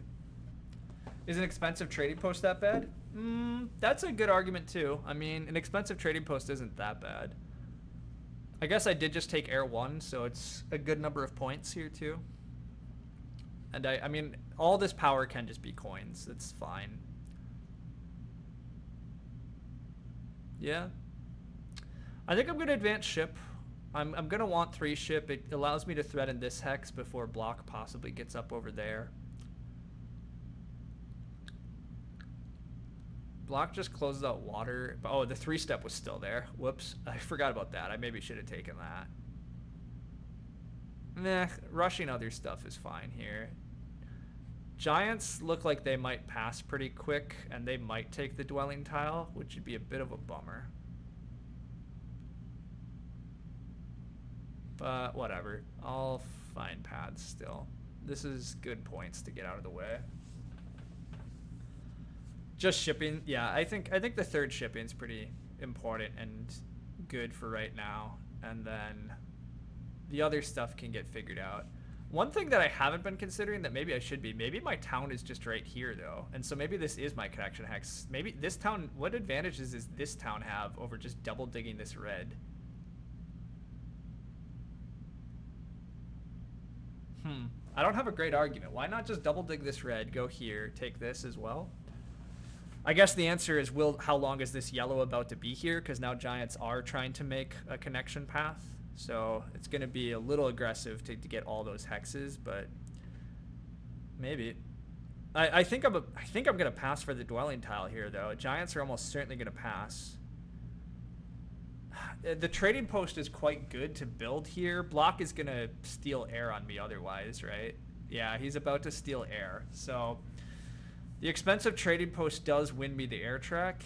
Is an expensive trading post that bad? That's a good argument too. I mean, an expensive trading post isn't that bad. I guess I did just take Air 1, so it's a good number of points here too. And I mean, all this power can just be coins. It's fine. Yeah. I think I'm going to advance ship. I'm going to want 3 ship. It allows me to threaten this hex before Block possibly gets up over there. Block just closes out water. Oh, the 3-step was still there. Whoops. I forgot about that. I maybe should have taken that. Nah, rushing other stuff is fine here. Giants look like they might pass pretty quick, and they might take the dwelling tile, which would be a bit of a bummer. But whatever. I'll find paths still. This is good points to get out of the way. Just shipping, yeah. I think the 3rd shipping is pretty important and good for right now, and then the other stuff can get figured out. One thing that I haven't been considering that maybe I should be, maybe my town is just right here though, and so maybe this is my connection hex. Maybe this town, what advantages does this town have over just double digging this red? I don't have a great argument. Why not just double dig this red, go here, take this as well? I guess the answer is, how long is this yellow about to be here? Because now Giants are trying to make a connection path. So it's going to be a little aggressive to get all those hexes, but maybe. I think I'm going to pass for the dwelling tile here, though. Giants are almost certainly going to pass. The trading post is quite good to build here. Block is going to steal air on me otherwise, right? Yeah, he's about to steal air. So the expensive trading post does win me the air track,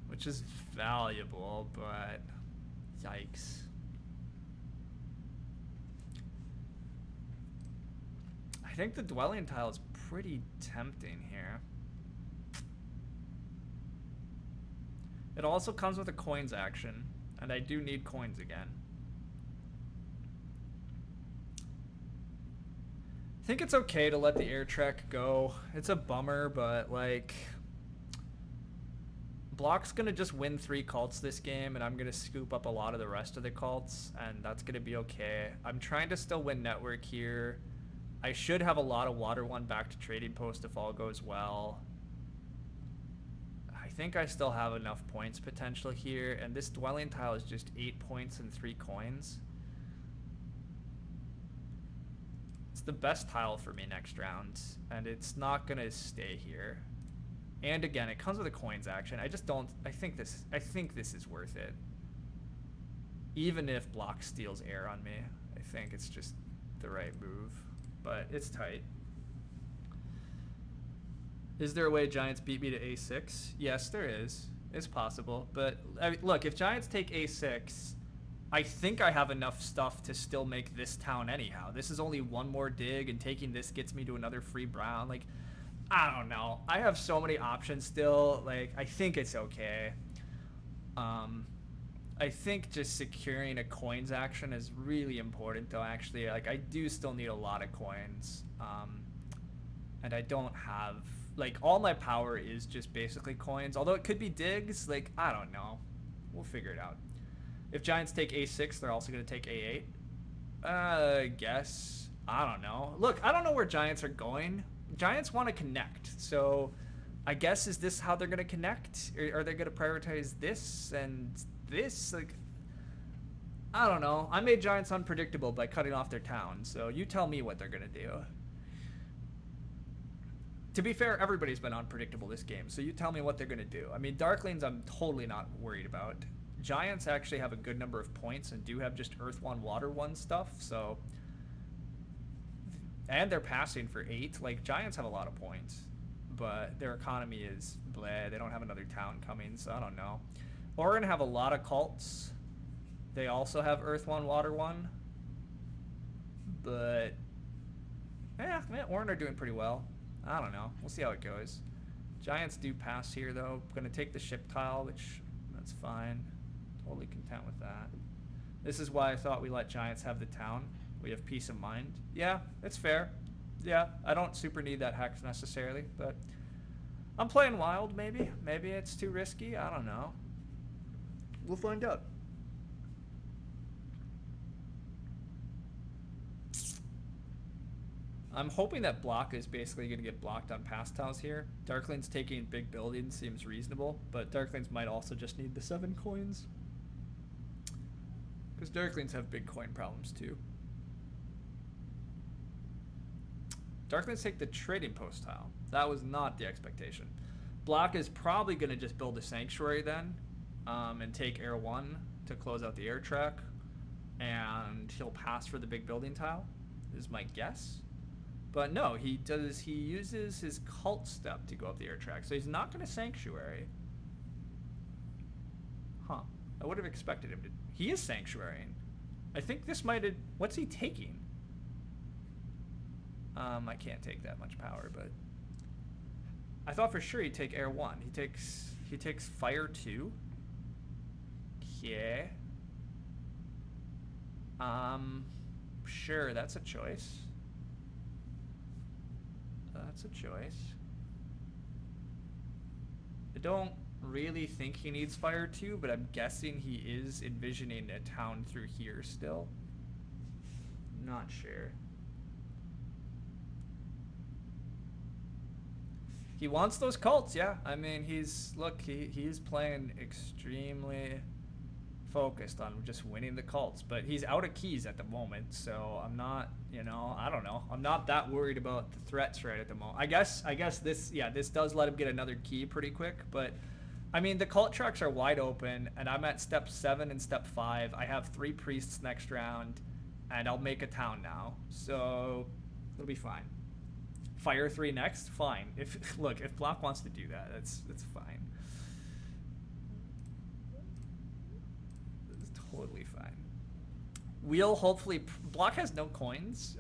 which is valuable, but yikes. I think the dwelling tile is pretty tempting here. It also comes with a coins action, and I do need coins again. I think it's okay to let the air track go. It's a bummer, but like, Block's gonna just win 3 cults this game, and I'm gonna scoop up a lot of the rest of the cults, and that's gonna be okay. I'm trying to still win network here. I should have a lot of water 1 back to trading post if all goes well. I think I still have enough points potential here, and this dwelling tile is just 8 points and 3 coins. It's the best tile for me next round, and it's not gonna stay here. And again, it comes with a coins action. I just don't. I think this is worth it. Even if Block steals air on me, I think it's just the right move. But it's tight. Is there a way Giants beat me to A6? Yes, there is. It's possible. But I mean, look, if Giants take A6, I think I have enough stuff to still make this town anyhow. This is only 1 more dig, and taking this gets me to another free brown. Like, I don't know. I have so many options still. Like, I think it's okay. I think just securing a coins action is really important, though, actually. Like, I do still need a lot of coins. And I don't have... Like, all my power is just basically coins. Although it could be digs. Like, I don't know. We'll figure it out. If Giants take A6, they're also going to take A8. I guess. I don't know. Look, I don't know where Giants are going. Giants want to connect. So, I guess, is this how they're going to connect? Or are they going to prioritize this and this? Like, I don't know. I made Giants unpredictable by cutting off their town. So, you tell me what they're going to do. To be fair, everybody's been unpredictable this game, so you tell me what they're going to do. I mean, Darklings I'm totally not worried about. Giants actually have a good number of points and do have just Earth 1, Water 1 stuff, so... And they're passing for 8. Like, Giants have a lot of points, but their economy is bleh. They don't have another town coming, so I don't know. Oregon have a lot of cults. They also have Earth 1, Water 1. But... man, Oregon are doing pretty well. I don't know. We'll see how it goes. Giants do pass here, though. Going to take the ship tile, which that's fine. Totally content with that. This is why I thought we let Giants have the town. We have peace of mind. Yeah, it's fair. Yeah, I don't super need that hex necessarily, but I'm playing wild, maybe. Maybe it's too risky. I don't know. We'll find out. I'm hoping that Block is basically going to get blocked on pass tiles here. Darklings taking big buildings seems reasonable, but Darklings might also just need the 7 coins. Because Darklings have big coin problems too. Darklings take the trading post tile. That was not the expectation. Block is probably going to just build a sanctuary then, and take air 1 to close out the air track, and he'll pass for the big building tile, is my guess. But no, he uses his cult step to go up the air track, so he's not going to sanctuary. Huh. I would have expected him to. He is sanctuarying. I think this might have... What's he taking? I can't take that much power, but... I thought for sure he'd take air 1. He takes fire 2. Okay. Sure, that's a choice. That's a choice. I don't really think he needs fire 2, but I'm guessing he is envisioning a town through here still. Not sure. He wants those cults, yeah. I mean, he's playing extremely focused on just winning the cults, but he's out of keys at the moment, so I'm not, I don't know. I'm not that worried about the threats right at the moment. I guess this does let him get another key pretty quick, but I mean, the cult tracks are wide open, and I'm at step 7 and step 5. I have 3 priests next round, and I'll make a town now, so it'll be fine. Fire 3 next, fine. If Block wants to do that, that's fine. It's totally fine. We'll hopefully Block has no coins.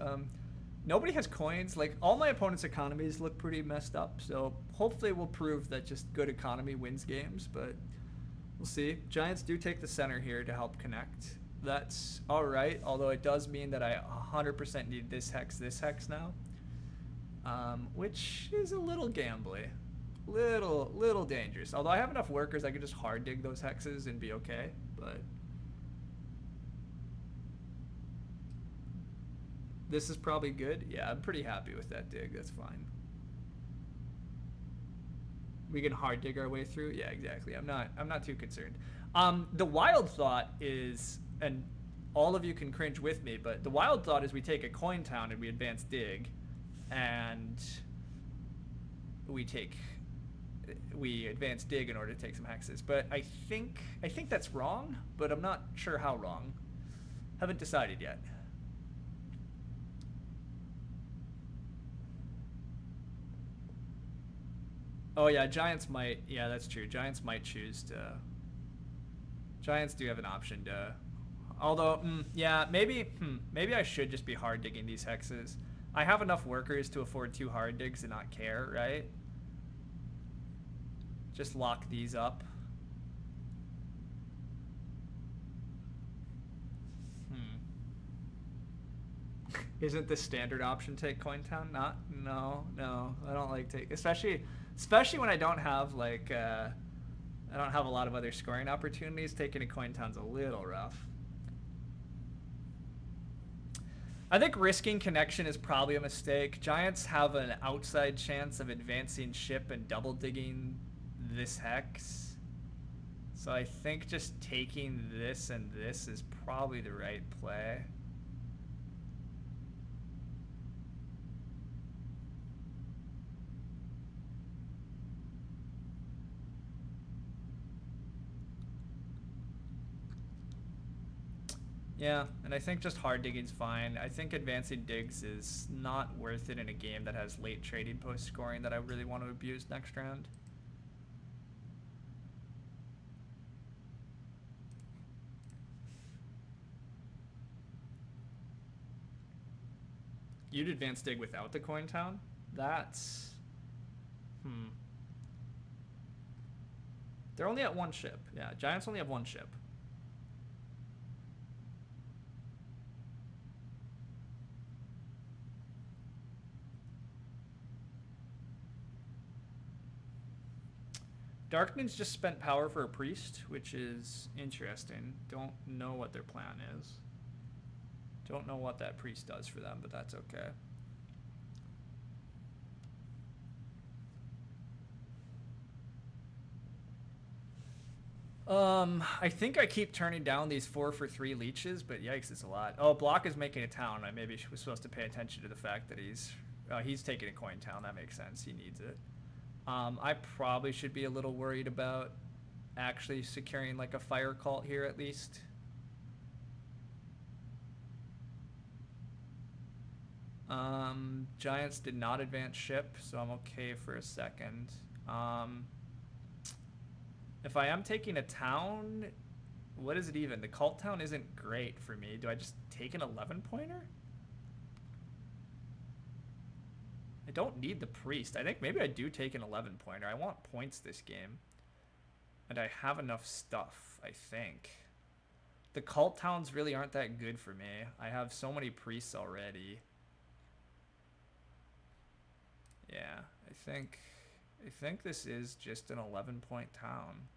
Nobody has coins. Like, all my opponents' economies look pretty messed up, so hopefully we'll prove that just good economy wins games, but we'll see. Giants do take the center here to help connect. That's all right, although it does mean that I 100% need this hex now. Which is a little gambly, little dangerous. Although I have enough workers, I could just hard dig those hexes and be okay. But this is probably good. Yeah, I'm pretty happy with that dig. That's fine. We can hard dig our way through. Yeah, exactly. I'm not too concerned. The wild thought is, and all of you can cringe with me, but the wild thought is we take a coin town and we advance dig. And we advance dig in order to take some hexes. But I think that's wrong, but I'm not sure how wrong. Haven't decided yet. Oh yeah, Giants might. Yeah, that's true. Giants might choose to. Giants do have an option to. Although, yeah, maybe I should just be hard digging these hexes. I have enough workers to afford 2 hard digs and not care, right? Just lock these up. Isn't the standard option take coin town? No. I don't like take, especially when I don't have like I don't have a lot of other scoring opportunities. Taking a coin town's a little rough. I think risking connection is probably a mistake. Giants have an outside chance of advancing ship and double digging this hex. So I think just taking this and this is probably the right play. Yeah, and I think just hard digging's fine. I think advancing digs is not worth it in a game that has late trading post scoring that I really want to abuse next round. You'd advance dig without the coin town? That's... They're only at 1 ship. Yeah, Giants only have 1 ship. Darkman's just spent power for a priest, which is interesting. Don't know what their plan is. Don't know what that priest does for them, but that's okay. I think I keep turning down these 4 for 3 leeches, but yikes, it's a lot. Oh, Block is making a town. I maybe was supposed to pay attention to the fact that he's taking a coin town. That makes sense. He needs it. I probably should be a little worried about actually securing like a fire cult here at least. Giants did not advance ship, so I'm okay for a second. If I am taking a town, what is it even? The cult town isn't great for me. Do I just take an 11-pointer? I don't need the priest. I think maybe I do take an 11-pointer. I want points this game. And I have enough stuff, I think. The cult towns really aren't that good for me. I have so many priests already. Yeah, I think this is just an 11-point town.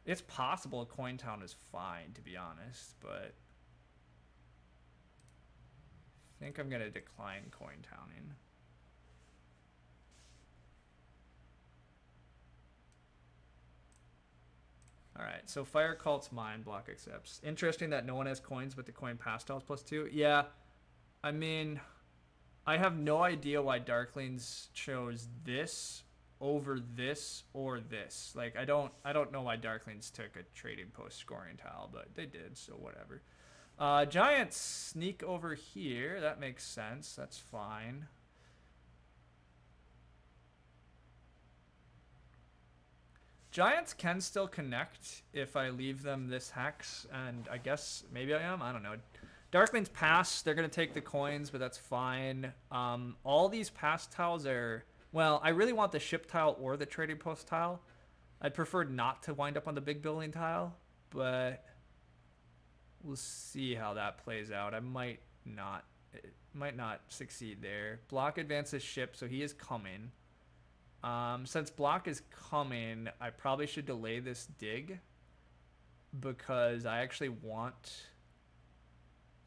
It's possible a coin town is fine, to be honest, but I think I'm gonna decline coin towning. Alright, so Fire Cult's mine, block accepts. Interesting that no one has coins, but the coin pastels +2. Yeah, I mean, I have no idea why Darklings chose this over this or this. Like, I don't know why Darklings took a trading post scoring tile, but they did, so whatever. Giants sneak over here. That makes sense. That's fine. Giants can still connect if I leave them this hex, and I guess maybe I am. I don't know. Darklings pass. They're going to take the coins, but that's fine. All these pass tiles are... Well, I really want the ship tile or the trading post tile. I'd prefer not to wind up on the big building tile, but we'll see how that plays out. I might not. It might not succeed there. Block advances ship, so he is coming. Since block is coming, I probably should delay this dig because I actually want...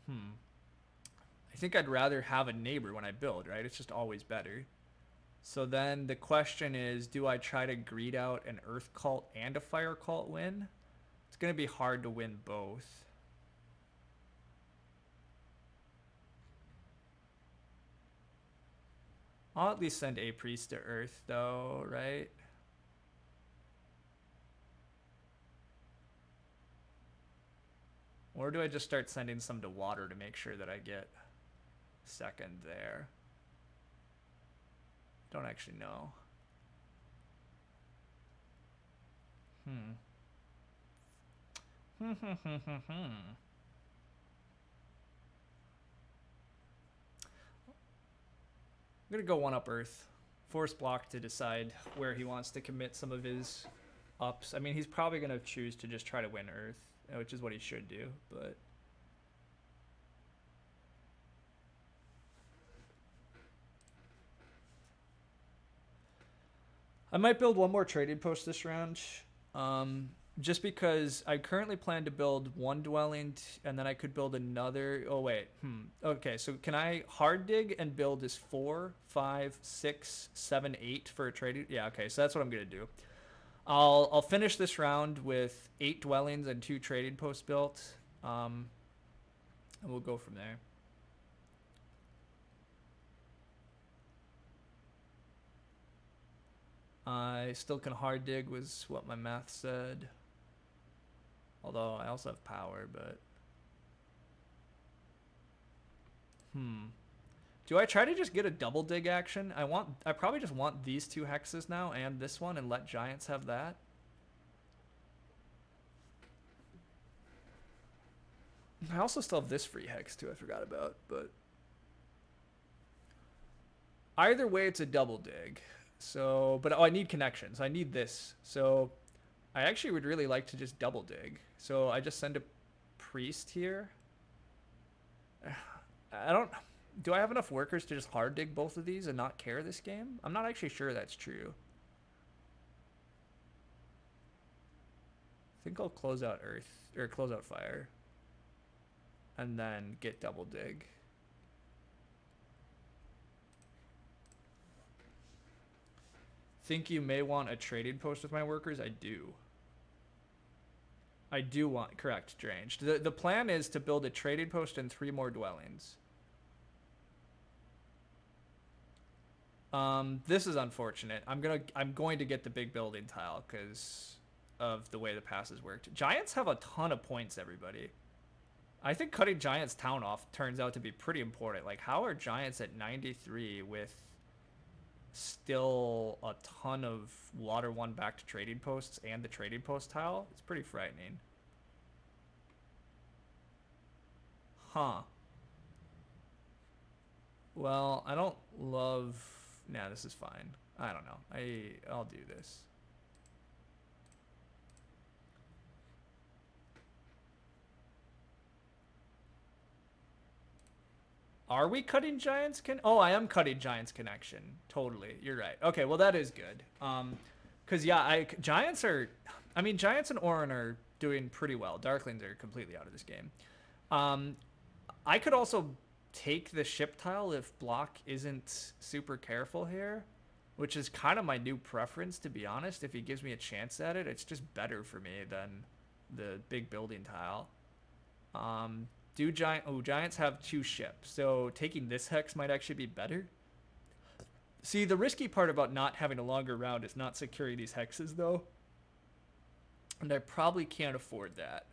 I think I'd rather have a neighbor when I build, right? It's just always better. So then the question is, do I try to greed out an Earth Cult and a Fire Cult win? It's going to be hard to win both. I'll at least send a priest to Earth, though, right? Or do I just start sending some to water to make sure that I get second there? Don't actually know. I'm going to go one up Earth. Force block to decide where he wants to commit some of his ups. I mean, he's probably going to choose to just try to win Earth, which is what he should do, but... I might build one more trading post this round, just because I currently plan to build one dwelling, and then I could build another. Oh wait, okay. So can I hard dig and build this 4, 5, 6, 7, 8 for a trading? Yeah, okay. So that's what I'm gonna do. I'll finish this round with 8 dwellings and 2 trading posts built, and we'll go from there. I still can hard dig was what my math said. Although I also have power, but... Do I try to just get a double dig action? I probably just want these 2 hexes now and this one and let Giants have that. I also still have this free hex too, I forgot about, but... Either way, it's a double dig. So, but I need connections. I need this. So I actually would really like to just double dig. So I just send a priest here. Do I have enough workers to just hard dig both of these and not care this game? I'm not actually sure that's true. I think I'll close out Earth, or close out Fire. And then get double dig. Think you may want a trading post with my workers? I do. I do want, correct, Drange. The plan is to build a trading post and 3 more dwellings. This is unfortunate. I'm going to get the big building tile because of the way the passes worked. Giants have a ton of points, everybody. I think cutting Giants town off turns out to be pretty important. Like, how are Giants at 93 with still a ton of water 1 back to trading posts and the trading post tile? It's pretty frightening. Huh. Well, I don't love... Nah, this is fine. I don't know. I'll do this. Are we cutting Giants? Oh, I am cutting Giants connection. Totally. You're right. Okay, well, that is good. Because, yeah, Giants are... I mean, Giants and Orin are doing pretty well. Darklings are completely out of this game. I could also take the ship tile if block isn't super careful here, which is kind of my new preference, to be honest. If he gives me a chance at it, it's just better for me than the big building tile. Giants have 2 ships, so taking this hex might actually be better. See, the risky part about not having a longer round is not securing these hexes, though. And I probably can't afford that.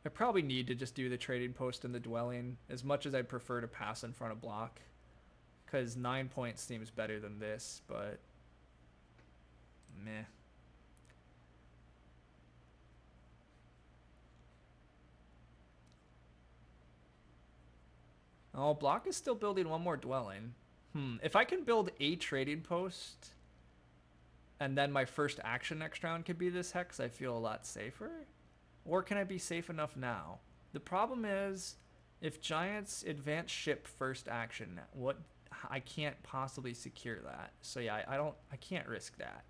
I probably need to just do the trading post and the dwelling, as much as I'd prefer to pass in front of block. Because 9 points seems better than this, but meh. Oh, block is still building one more dwelling. If I can build a trading post, and then my first action next round could be this hex, I feel a lot safer. Or can I be safe enough now? The problem is, if Giants advance ship first action, I can't possibly secure that. So yeah, I can't risk that.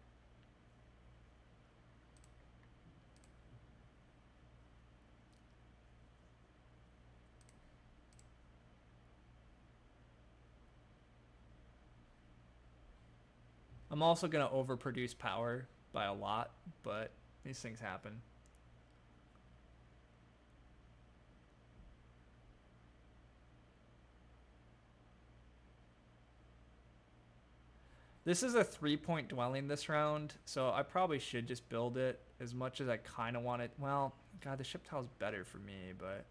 I'm also gonna overproduce power by a lot, but these things happen. This is a 3-point dwelling this round, so I probably should just build it as much as I kind of want it. Well, God, the ship tile's better for me, but...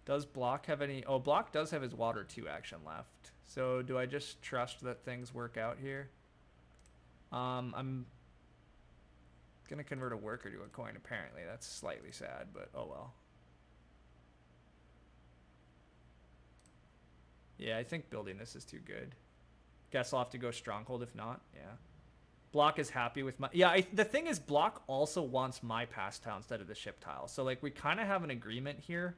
Does block have any... Oh, block does have his water 2 action left. So do I just trust that things work out here? I'm going to convert a worker to a coin, apparently. That's slightly sad, but oh well. Yeah, I think building this is too good. Guess I'll have to go stronghold if not. Yeah. Block is happy with my... Yeah, the thing is, block also wants my pass tile instead of the ship tile. So, like, we kind of have an agreement here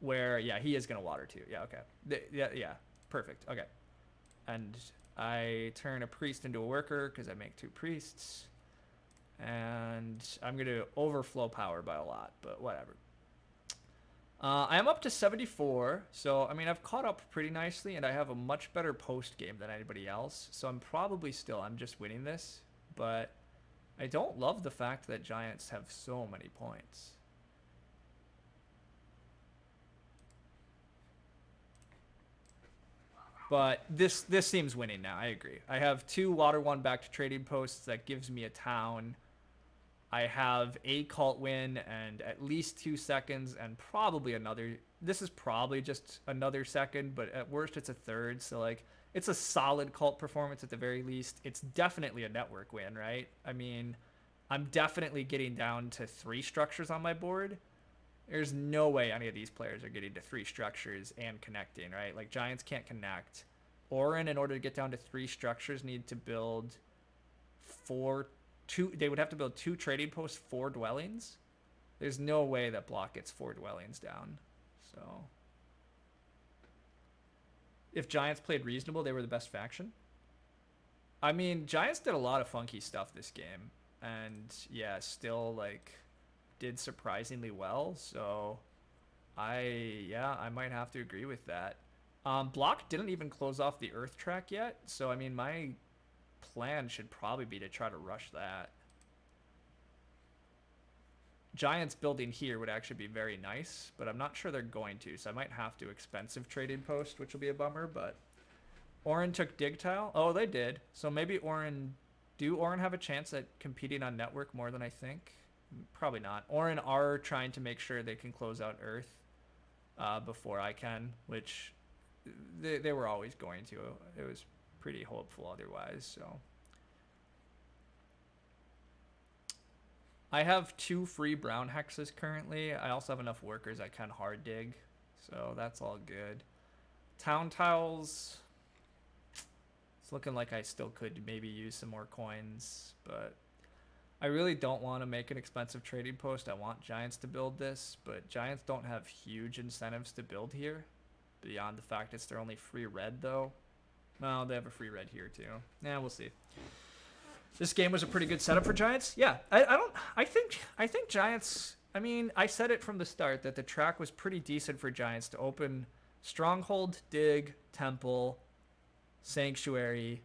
where, yeah, he is going to water too. Yeah, okay. Yeah, perfect. Okay. And I turn a priest into a worker because I make 2 priests. And I'm going to overflow power by a lot, but whatever. I am up to 74, so, I mean, I've caught up pretty nicely, and I have a much better post game than anybody else. So I'm just winning this, but I don't love the fact that Giants have so many points. But this seems winning now, I agree. I have 2 water 1 back to trading posts that gives me a town. I have a cult win and at least 2 seconds and probably another. This is probably just another second, but at worst it's a third. So, like, it's a solid cult performance at the very least. It's definitely a network win, right? I mean, I'm definitely getting down to 3 structures on my board. There's no way any of these players are getting to 3 structures and connecting, right? Like, Giants can't connect. Orin, in order to get down to 3 structures, need to build 4... They would have to build 2 trading posts, 4 dwellings. There's no way that block gets 4 dwellings down. So if Giants played reasonable, they were the best faction. I mean, Giants did a lot of funky stuff this game, and yeah, still like did surprisingly well. So I might have to agree with that. Block didn't even close off the Earth track yet, so I mean, my plan should probably be to try to rush that. Giants building here would actually be very nice, but I'm not sure they're going to, so I might have to expensive trading post, which will be a bummer. But Orin took dig tile. Oh, they did. So maybe Orin have a chance at competing on network more than I think? Probably not. Orin are trying to make sure they can close out Earth before I can, which they were always going to. It was pretty hopeful otherwise. So I have 2 free brown hexes currently. I also have enough workers I can hard dig, so that's all good. Town tiles, it's looking like I still could maybe use some more coins, but I really don't want to make an expensive trading post. I want Giants to build this, but Giants don't have huge incentives to build here beyond the fact it's their only free red though. Well, they have a free red here too. Yeah, we'll see. This game was a pretty good setup for Giants. Yeah, I think Giants. I mean, I said it from the start that the track was pretty decent for Giants to open Stronghold, Dig, Temple, Sanctuary,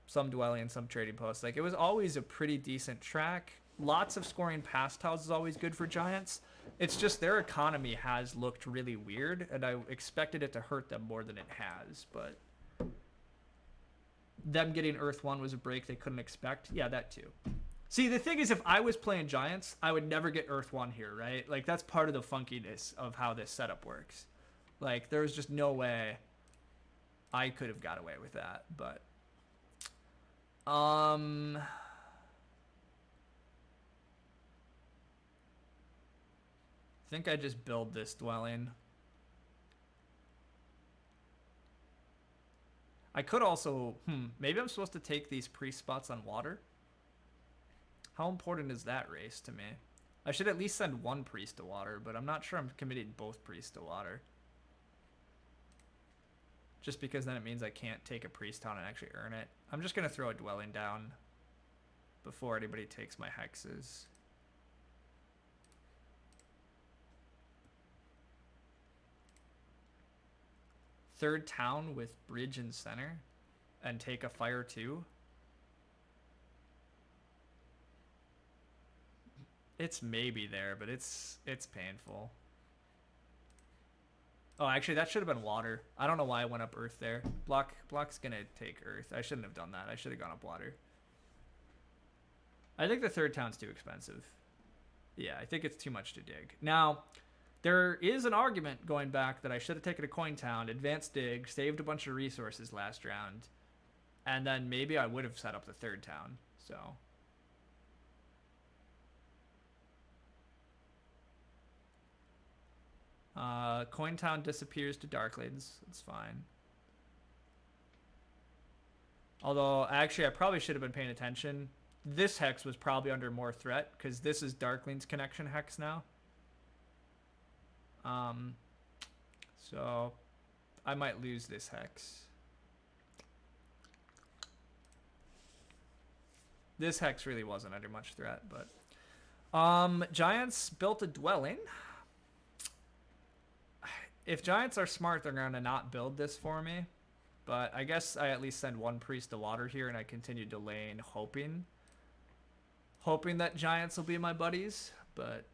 some dwelling, some trading posts. Like, it was always a pretty decent track. Lots of scoring past tiles is always good for Giants. It's just their economy has looked really weird, and I expected it to hurt them more than it has, but them getting Earth 1 was a break they couldn't expect. Yeah, that too. See, the thing is, if I was playing Giants, I would never get Earth 1 here, right? Like, that's part of the funkiness of how this setup works. Like, there was just no way I could have got away with that, but I think I just build this dwelling. I could also, maybe I'm supposed to take these priest spots on water. How important is that race to me? I should at least send one priest to water, but I'm not sure I'm committing both priests to water. Just because then it means I can't take a priest town and actually earn it. I'm just going to throw a dwelling down before anybody takes my hexes. Third town with bridge and center and take a fire too. It's maybe there, but it's painful. Oh, actually, that should have been water. I don't know why I went up earth there. Block's gonna take earth. I shouldn't have done that. I should have gone up water. I think the third town's too expensive. Yeah, I think it's too much to dig. Now, there is an argument going back that I should have taken a coin town, advanced dig, saved a bunch of resources last round, and then maybe I would have set up the third town. So coin town disappears to Darklings. It's fine. Although, actually, I probably should have been paying attention. This hex was probably under more threat because this is Darklings connection hex now. So I might lose this hex. This hex really wasn't under much threat, but Giants built a dwelling. If Giants are smart, they're going to not build this for me. But I guess I at least send one priest to water here, and I continue delaying, hoping that Giants will be my buddies. But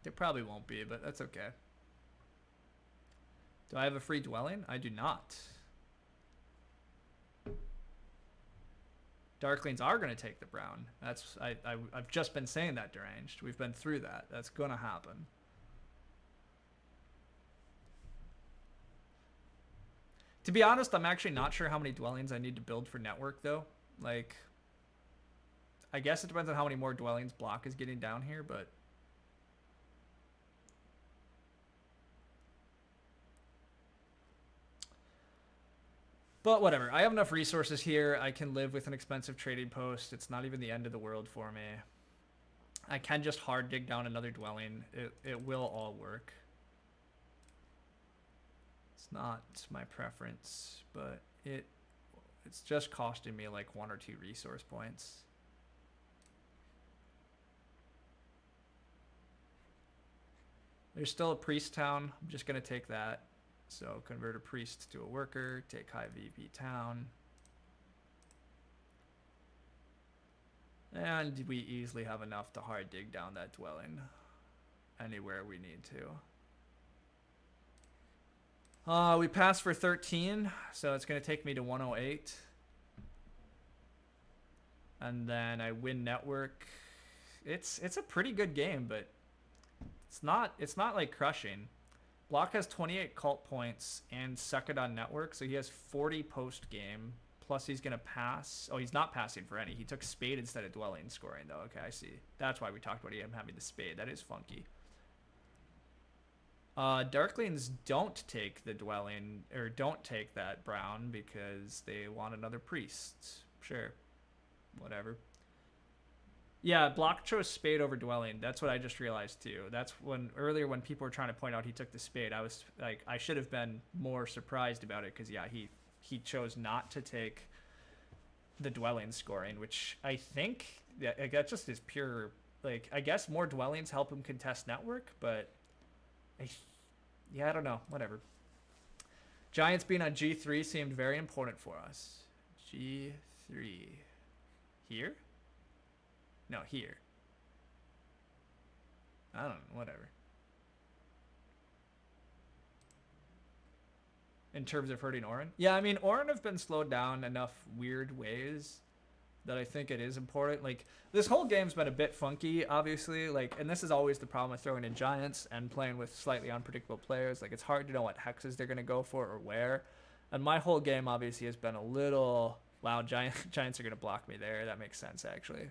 they probably won't be, but that's okay. Do I have a free dwelling? I do not. Darklings are going to take the brown. That's I've just been saying that, deranged. We've been through that. That's going to happen. To be honest, I'm actually not sure how many dwellings I need to build for network, though. Like, I guess it depends on how many more dwellings Block is getting down here, but whatever. I have enough resources here. I can live with an expensive trading post. It's not even the end of the world for me. I can just hard dig down another dwelling. It will all work. It's not my preference, but it's just costing me like 1 or 2 resource points. There's still a priest town. I'm just going to take that. So convert a priest to a worker, take high VP town. And we easily have enough to hard dig down that dwelling anywhere we need to. We passed for 13, so it's going to take me to 108. And then I win network. It's a pretty good game, but it's not like crushing. Block has 28 cult points and second on network, so he has 40 post game. Plus he's going to pass. Oh, he's not passing for any. He took spade instead of dwelling scoring, though. Okay, I see. That's why we talked about him having the spade. That is funky. Darklings don't take the dwelling, or don't take that brown because they want another priest. Sure. Whatever. Yeah, Block chose spade over dwelling. That's what I just realized too. That's earlier when people were trying to point out he took the spade, I was like, I should have been more surprised about it because yeah, he chose not to take the dwelling scoring, which I think that just is pure. Like, I guess more dwellings help him contest network, but I don't know. Whatever. Giants being on G3 seemed very important for us. G3. Here? No, here. I don't know. Whatever. In terms of hurting Orin? Yeah, I mean, Orin have been slowed down enough weird ways that I think it is important. Like, this whole game's been a bit funky, obviously. Like, and this is always the problem with throwing in Giants and playing with slightly unpredictable players. Like, it's hard to know what hexes they're going to go for or where. And my whole game, obviously, has been a little... Wow, Giants are going to block me there. That makes sense, actually.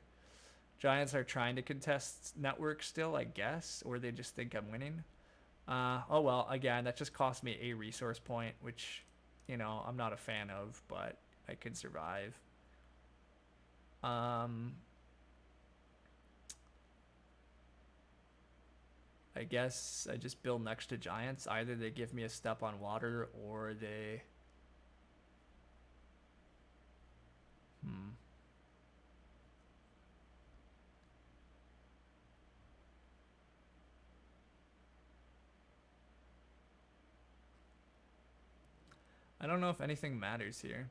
Giants are trying to contest network still, I guess. Or they just think I'm winning. Oh, well, again, that just cost me a resource point, which, you know, I'm not a fan of, but I could survive. I guess I just build next to Giants. Either they give me a step on water or they... I don't know if anything matters here.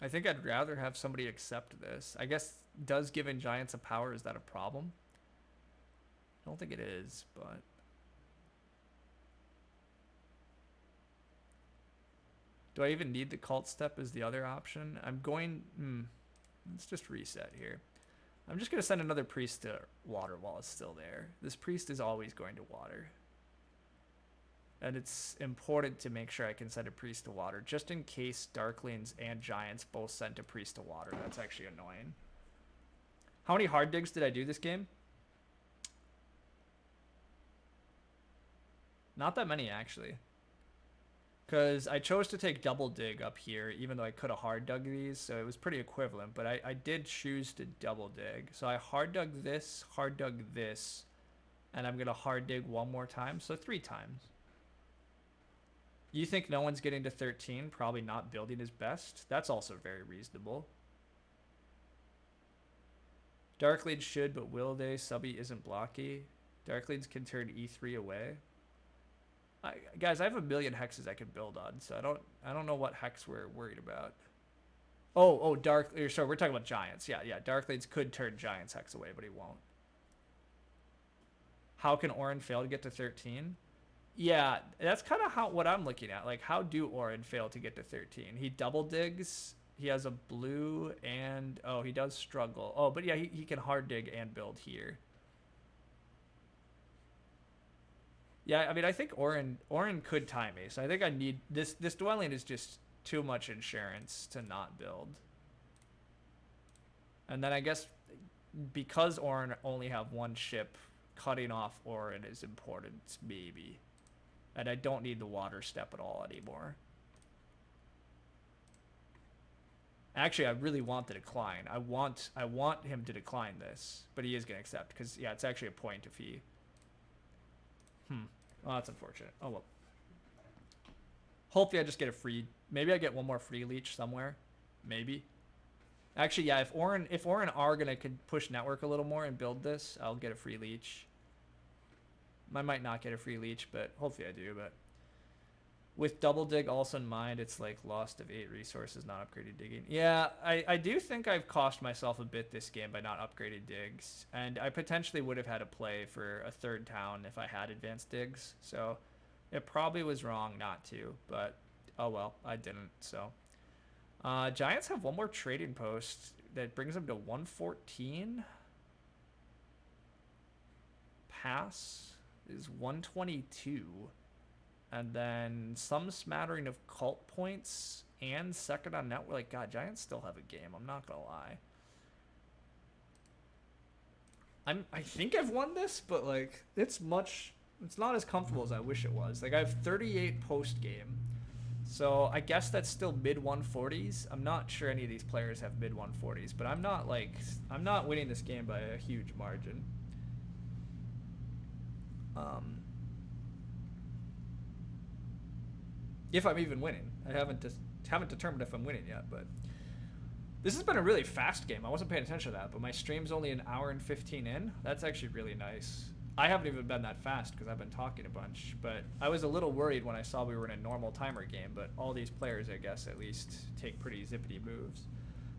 I think I'd rather have somebody accept this. I guess, does giving Giants a power, is that a problem? I don't think it is, but... Do I even need the cult step as the other option? I'm going... let's just reset here. I'm just going to send another priest to water while it's still there. This priest is always going to water. And it's important to make sure I can send a priest to water, just in case Darklings and Giants both sent a priest to water. That's actually annoying. How many hard digs did I do this game? Not that many, actually. Because I chose to take double dig up here, even though I could have hard dug these, so it was pretty equivalent. But I did choose to double dig. So I hard dug this, and I'm going to hard dig one more time, so 3 times. You think no one's getting to 13, probably not building his best? That's also very reasonable. Darklings should, but will they? Subby isn't blocky. Darklings can turn E3 away. Guys, I have a million hexes I can build on, so I don't know what hex we're worried about. Oh, sorry, we're talking about Giants. Yeah, Darklings could turn Giants hex away, but he won't. How can Orin fail to get to 13? Yeah, that's kind of what I'm looking at. Like, how do Orin fail to get to 13? He double digs. He has a blue and... Oh, he does struggle. Oh, but yeah, he can hard dig and build here. Yeah, I mean, I think Orin could time me. So I think I need... This dwelling is just too much insurance to not build. And then I guess because Orin only have one ship, cutting off Orin is important, maybe. And I don't need the water step at all anymore. Actually, I really want the decline. I want him to decline this, but he is going to accept because, yeah, it's actually a point if he... Well, that's unfortunate. Oh, well. Hopefully I just get a free... Maybe I get one more free leech somewhere. Maybe. Actually, yeah, if Orin are going to push network a little more and build this, I'll get a free leech. I might not get a free leech, but hopefully I do. But with double dig also in mind, it's like lost of 8 resources, not upgraded digging. Yeah, I do think I've cost myself a bit this game by not upgraded digs. And I potentially would have had a play for a 3rd town if I had advanced digs. So it probably was wrong not to, but oh well, I didn't. So Giants have one more trading post that brings them to 114. Pass is 122. And then some smattering of cult points and second on network. Like, God, Giants still have a game. I'm not going to lie. I think I've won this, but, like, it's not as comfortable as I wish it was. Like, I have 38 post-game. So I guess that's still mid-140s. I'm not sure any of these players have mid-140s, but I'm not winning this game by a huge margin. If I'm even winning. I haven't determined if I'm winning yet, but This has been a really fast game. I wasn't paying attention to that, but my stream's only an hour and 15 in. That's actually really nice. I haven't even been that fast because I've been talking a bunch, but I was a little worried when I saw we were in a normal timer game, but all these players, I guess, at least take pretty zippity moves.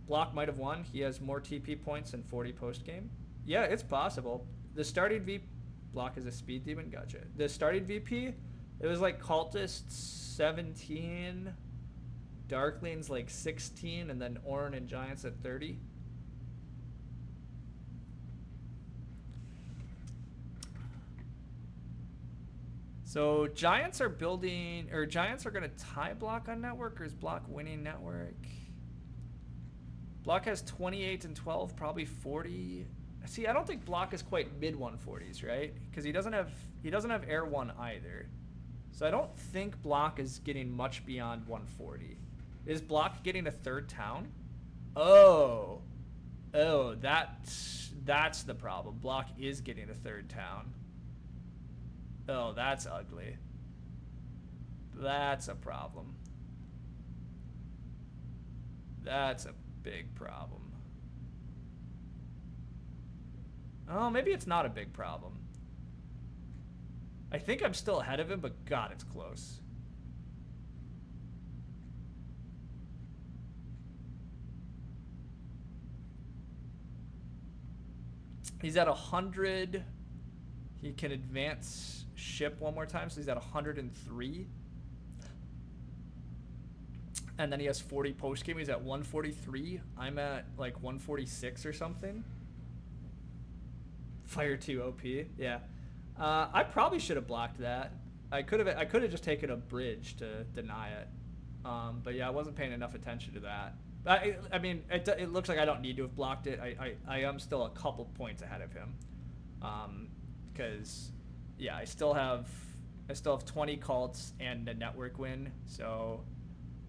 Block might have won. He has more TP points than 40 post-game. Yeah, it's possible. The starting VP... Block is a speed demon? Gotcha. The starting VP, it was like Cultists 17... Darkling's like 16, and then Orin and Giants at 30. So Giants are building, or Giants are going to tie Block on network, or is Block winning network? Block has 28 and 12, probably 40. See, I don't think Block is quite mid 140s, right? Because he doesn't have Air 1 either. So I don't think Block is getting much beyond 140. Is Block getting a third town? Oh, that's the problem. Block is getting a third town. Oh, that's ugly. That's a problem. That's a big problem. Oh, maybe it's not a big problem. I think I'm still ahead of him, but God, it's close. He's at 100. He can advance ship one more time, so he's at 103. And then he has 40 post game. He's at 143. I'm at like 146 or something. Fire 2 OP. Yeah. I probably should have blocked that. I could have just taken a bridge to deny it. But yeah, I wasn't paying enough attention to that. I mean, it looks like I don't need to have blocked it. I am still a couple points ahead of him, because yeah, I still have 20 cults and a network win, so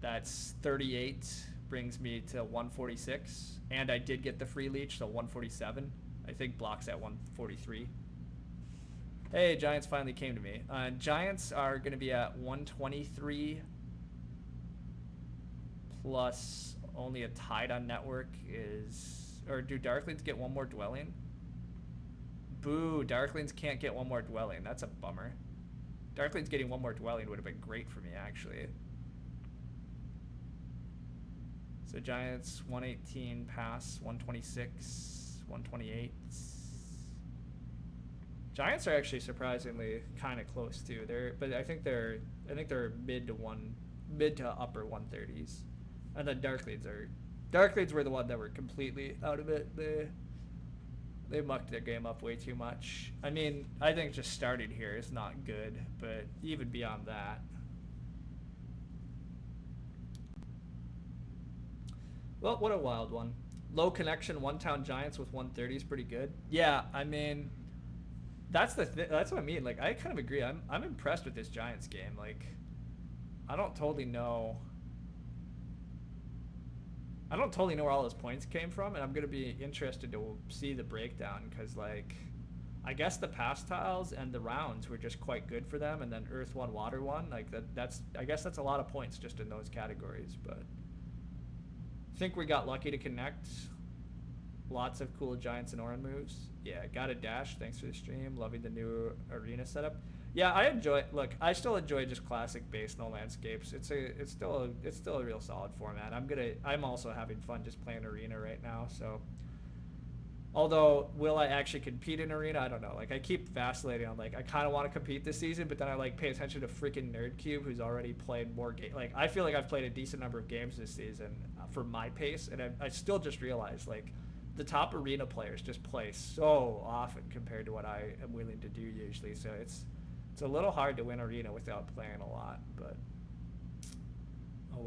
that's 38 brings me to 146, and I did get the free leech, so 147. I think Block's at 143. Hey, Giants finally came to me. Giants are going to be at 123 plus. Only a tied on network is... Or do Darklings get one more dwelling? Boo, Darklings can't get one more dwelling. That's a bummer. Darklings getting one more dwelling would have been great for me, actually. So Giants, 118 pass, 126, 128. Giants are actually surprisingly kind of close, too. But I think they're mid to upper 130s. And then Darklings were the one that were completely out of it. They mucked their game up way too much. I mean, I think just starting here is not good, but even beyond that. Well, what a wild one. Low connection, one town Giants with 130 is pretty good. Yeah, I mean, that's what I mean. Like, I kind of agree. I'm impressed with this Giants game. Like, I don't totally know where all those points came from, and I'm going to be interested to see the breakdown, because, like, I guess the pass tiles and the rounds were just quite good for them, and then Earth 1, Water 1, like, I guess that's a lot of points just in those categories, but I think we got lucky to connect. Lots of cool Giants and Orin moves. Yeah, got a dash. Thanks for the stream. Loving the new arena setup. Yeah, I still enjoy just classic base, no landscapes. It's still a real solid format. I'm also having fun just playing arena right now. So, although will I actually compete in arena? I don't know. Like, I keep vacillating on, like, I kind of want to compete this season, but then I like pay attention to freaking NerdCube, who's already played more games. Like, I feel like I've played a decent number of games this season for my pace, and I still just realized, like, the top arena players just play so often compared to what I am willing to do usually. So it's a little hard to win arena without playing a lot, but oh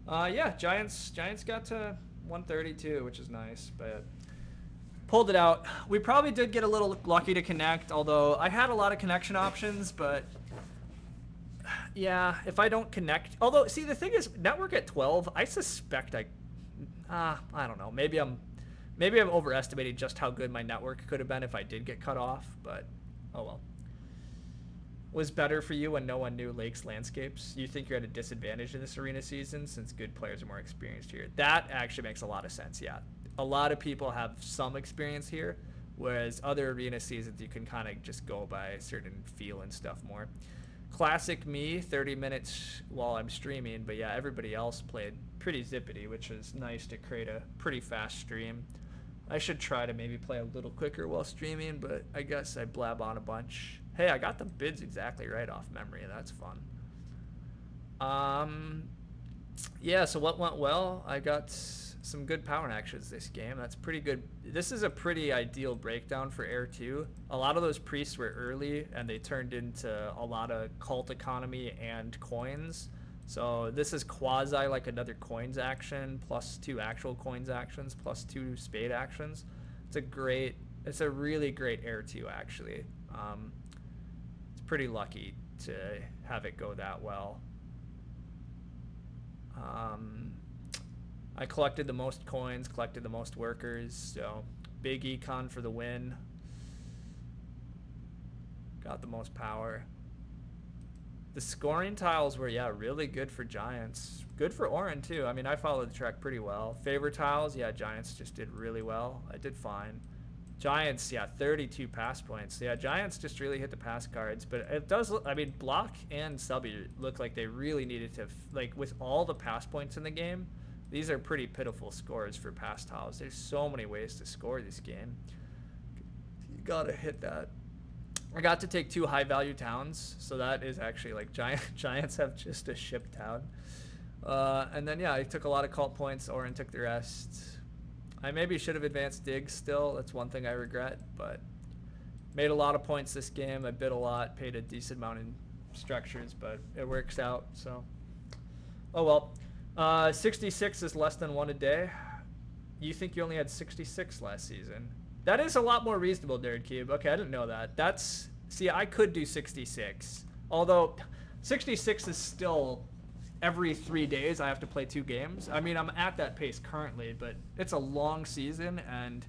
well. Yeah, Giants got to 132, which is nice, but pulled it out. We probably did get a little lucky to connect, although I had a lot of connection options, but yeah, if I don't connect, although see, the thing is, network at 12, I suspect I don't know, maybe I'm overestimating just how good my network could have been if I did get cut off, but oh well. was better for you when no one knew Lake's landscapes? You think you're at a disadvantage in this arena season since good players are more experienced here? That actually makes a lot of sense, yeah. A lot of people have some experience here, whereas other arena seasons you can kind of just go by certain feel and stuff more. Classic me, 30 minutes while I'm streaming, but yeah, everybody else played pretty zippity, which is nice to create a pretty fast stream. I should try to maybe play a little quicker while streaming, but I guess I blab on a bunch. Hey, I got the bids exactly right off memory. That's fun. Yeah, so what went well? I got some good power actions this game. That's pretty good. This is a pretty ideal breakdown for Air 2. A lot of those priests were early, and they turned into a lot of cult economy and coins. So this is quasi like another coins action, plus 2 actual coins actions, plus 2 spade actions. It's a really great Air 2, actually. It's pretty lucky to have it go that well. I collected the most coins, collected the most workers, so big econ for the win. Got the most power. The scoring tiles were, yeah, really good for Giants. Good for Orin, too. I mean, I followed the track pretty well. Favor tiles, yeah, Giants just did really well. I did fine. Giants, yeah, 32 pass points. Yeah, Giants just really hit the pass cards. But it does look, I mean, Block and Subby look like they really needed to, like, with all the pass points in the game, these are pretty pitiful scores for pass tiles. There's so many ways to score this game. You gotta hit that. I got to take 2 high-value towns, so that is actually, like, Giants have just a ship town. And then, yeah, I took a lot of cult points. Orin took the rest. I maybe should have advanced digs still. That's one thing I regret, but made a lot of points this game. I bid a lot, paid a decent amount in structures, but it works out, so. Oh, well. 66 is less than 1 a day. You think you only had 66 last season? That is a lot more reasonable, Nerd Cube. Okay, I didn't know that. See, I could do 66. Although, 66 is still every 3 days I have to play 2 games. I mean, I'm at that pace currently, but it's a long season, and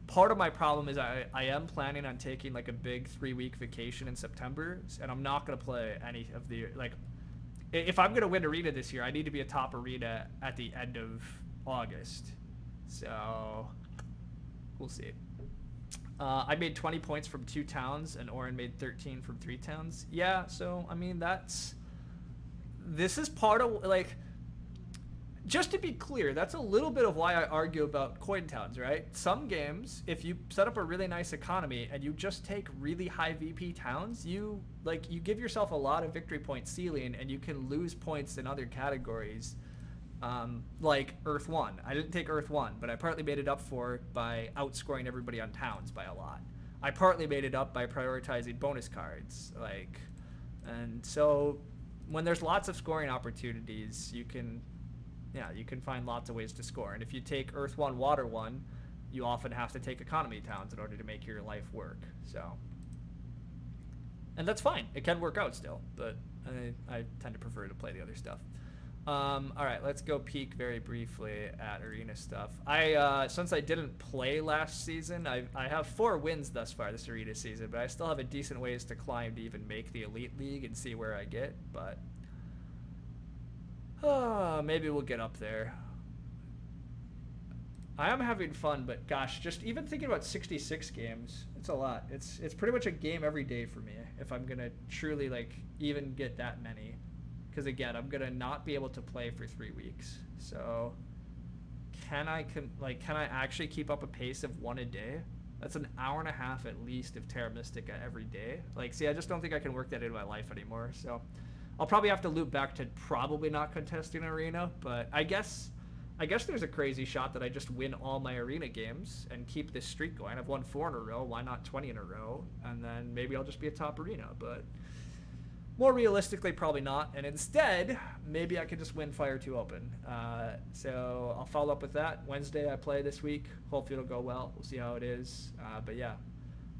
part of my problem is I am planning on taking, like, a big 3-week vacation in September, and I'm not going to play any of the, like, if I'm going to win Arena this year, I need to be a top Arena at the end of August. So, we'll see. I made 20 points from 2 towns, and Orin made 13 from 3 towns. Yeah, so, I mean, this is part of, like, just to be clear, that's a little bit of why I argue about coin towns, right? Some games, if you set up a really nice economy and you just take really high VP towns, you give yourself a lot of victory point ceiling, and you can lose points in other categories. Like Earth 1. I didn't take Earth 1, but I partly made it up for by outscoring everybody on towns by a lot. I partly made it up by prioritizing bonus cards. And so when there's lots of scoring opportunities, you can find lots of ways to score. And if you take Earth 1, Water 1, you often have to take economy towns in order to make your life work. So, and that's fine. It can work out still, but I tend to prefer to play the other stuff. All right, let's go peek very briefly at arena stuff. Since I didn't play last season, I have 4 wins thus far this arena season, but I still have a decent ways to climb to even make the Elite League and see where I get, but maybe we'll get up there. I am having fun, but gosh, just even thinking about 66 games, it's a lot. It's pretty much a game every day for me if I'm gonna truly, like, even get that many. Because again, I'm gonna not be able to play for 3 weeks. So, can I actually keep up a pace of 1 a day? That's an hour and a half at least of Terra Mystica every day. Like, see, I just don't think I can work that into my life anymore. So, I'll probably have to loop back to probably not contesting arena. But I guess there's a crazy shot that I just win all my arena games and keep this streak going. I've won 4 in a row. Why not 20 in a row? And then maybe I'll just be a top arena. But more realistically, probably not. And instead, maybe I could just win Fire 2 Open. So I'll follow up with that. Wednesday I play this week. Hopefully it'll go well. We'll see how it is. But yeah,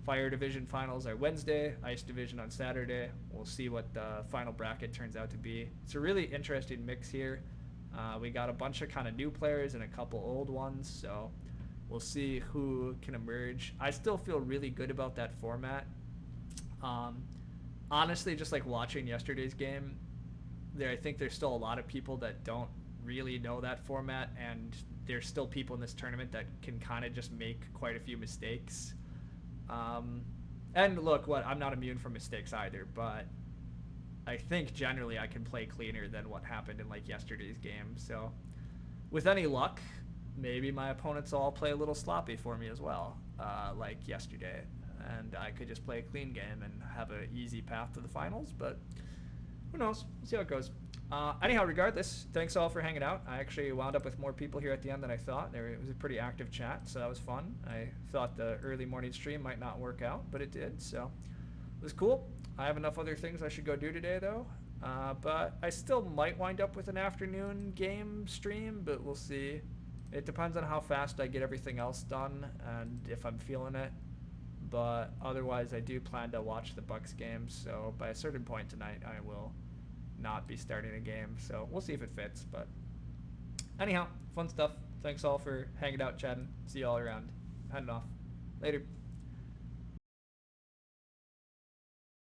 Fire Division finals are Wednesday. Ice Division on Saturday. We'll see what the final bracket turns out to be. It's a really interesting mix here. We got a bunch of kind of new players and a couple old ones. So we'll see who can emerge. I still feel really good about that format. honestly, just like watching yesterday's game, I think there's still a lot of people that don't really know that format, and there's still people in this tournament that can kind of just make quite a few mistakes. Um, and look, I'm not immune from mistakes either, but I think generally I can play cleaner than what happened in like yesterday's game. So with any luck, maybe my opponents all play a little sloppy for me as well, like yesterday, and I could just play a clean game and have an easy path to the finals. But who knows? We'll see how it goes. Anyhow, regardless, thanks all for hanging out. I actually wound up with more people here at the end than I thought. It was a pretty active chat, so that was fun. I thought the early morning stream might not work out, but it did, so it was cool. I have enough other things I should go do today, though. But I still might wind up with an afternoon game stream, but we'll see. It depends on how fast I get everything else done and if I'm feeling it. But otherwise, I do plan to watch the Bucks game, so by a certain point tonight, I will not be starting a game. So we'll see if it fits. But anyhow, fun stuff. Thanks all for hanging out, chatting. See you all around. Heading off. Later.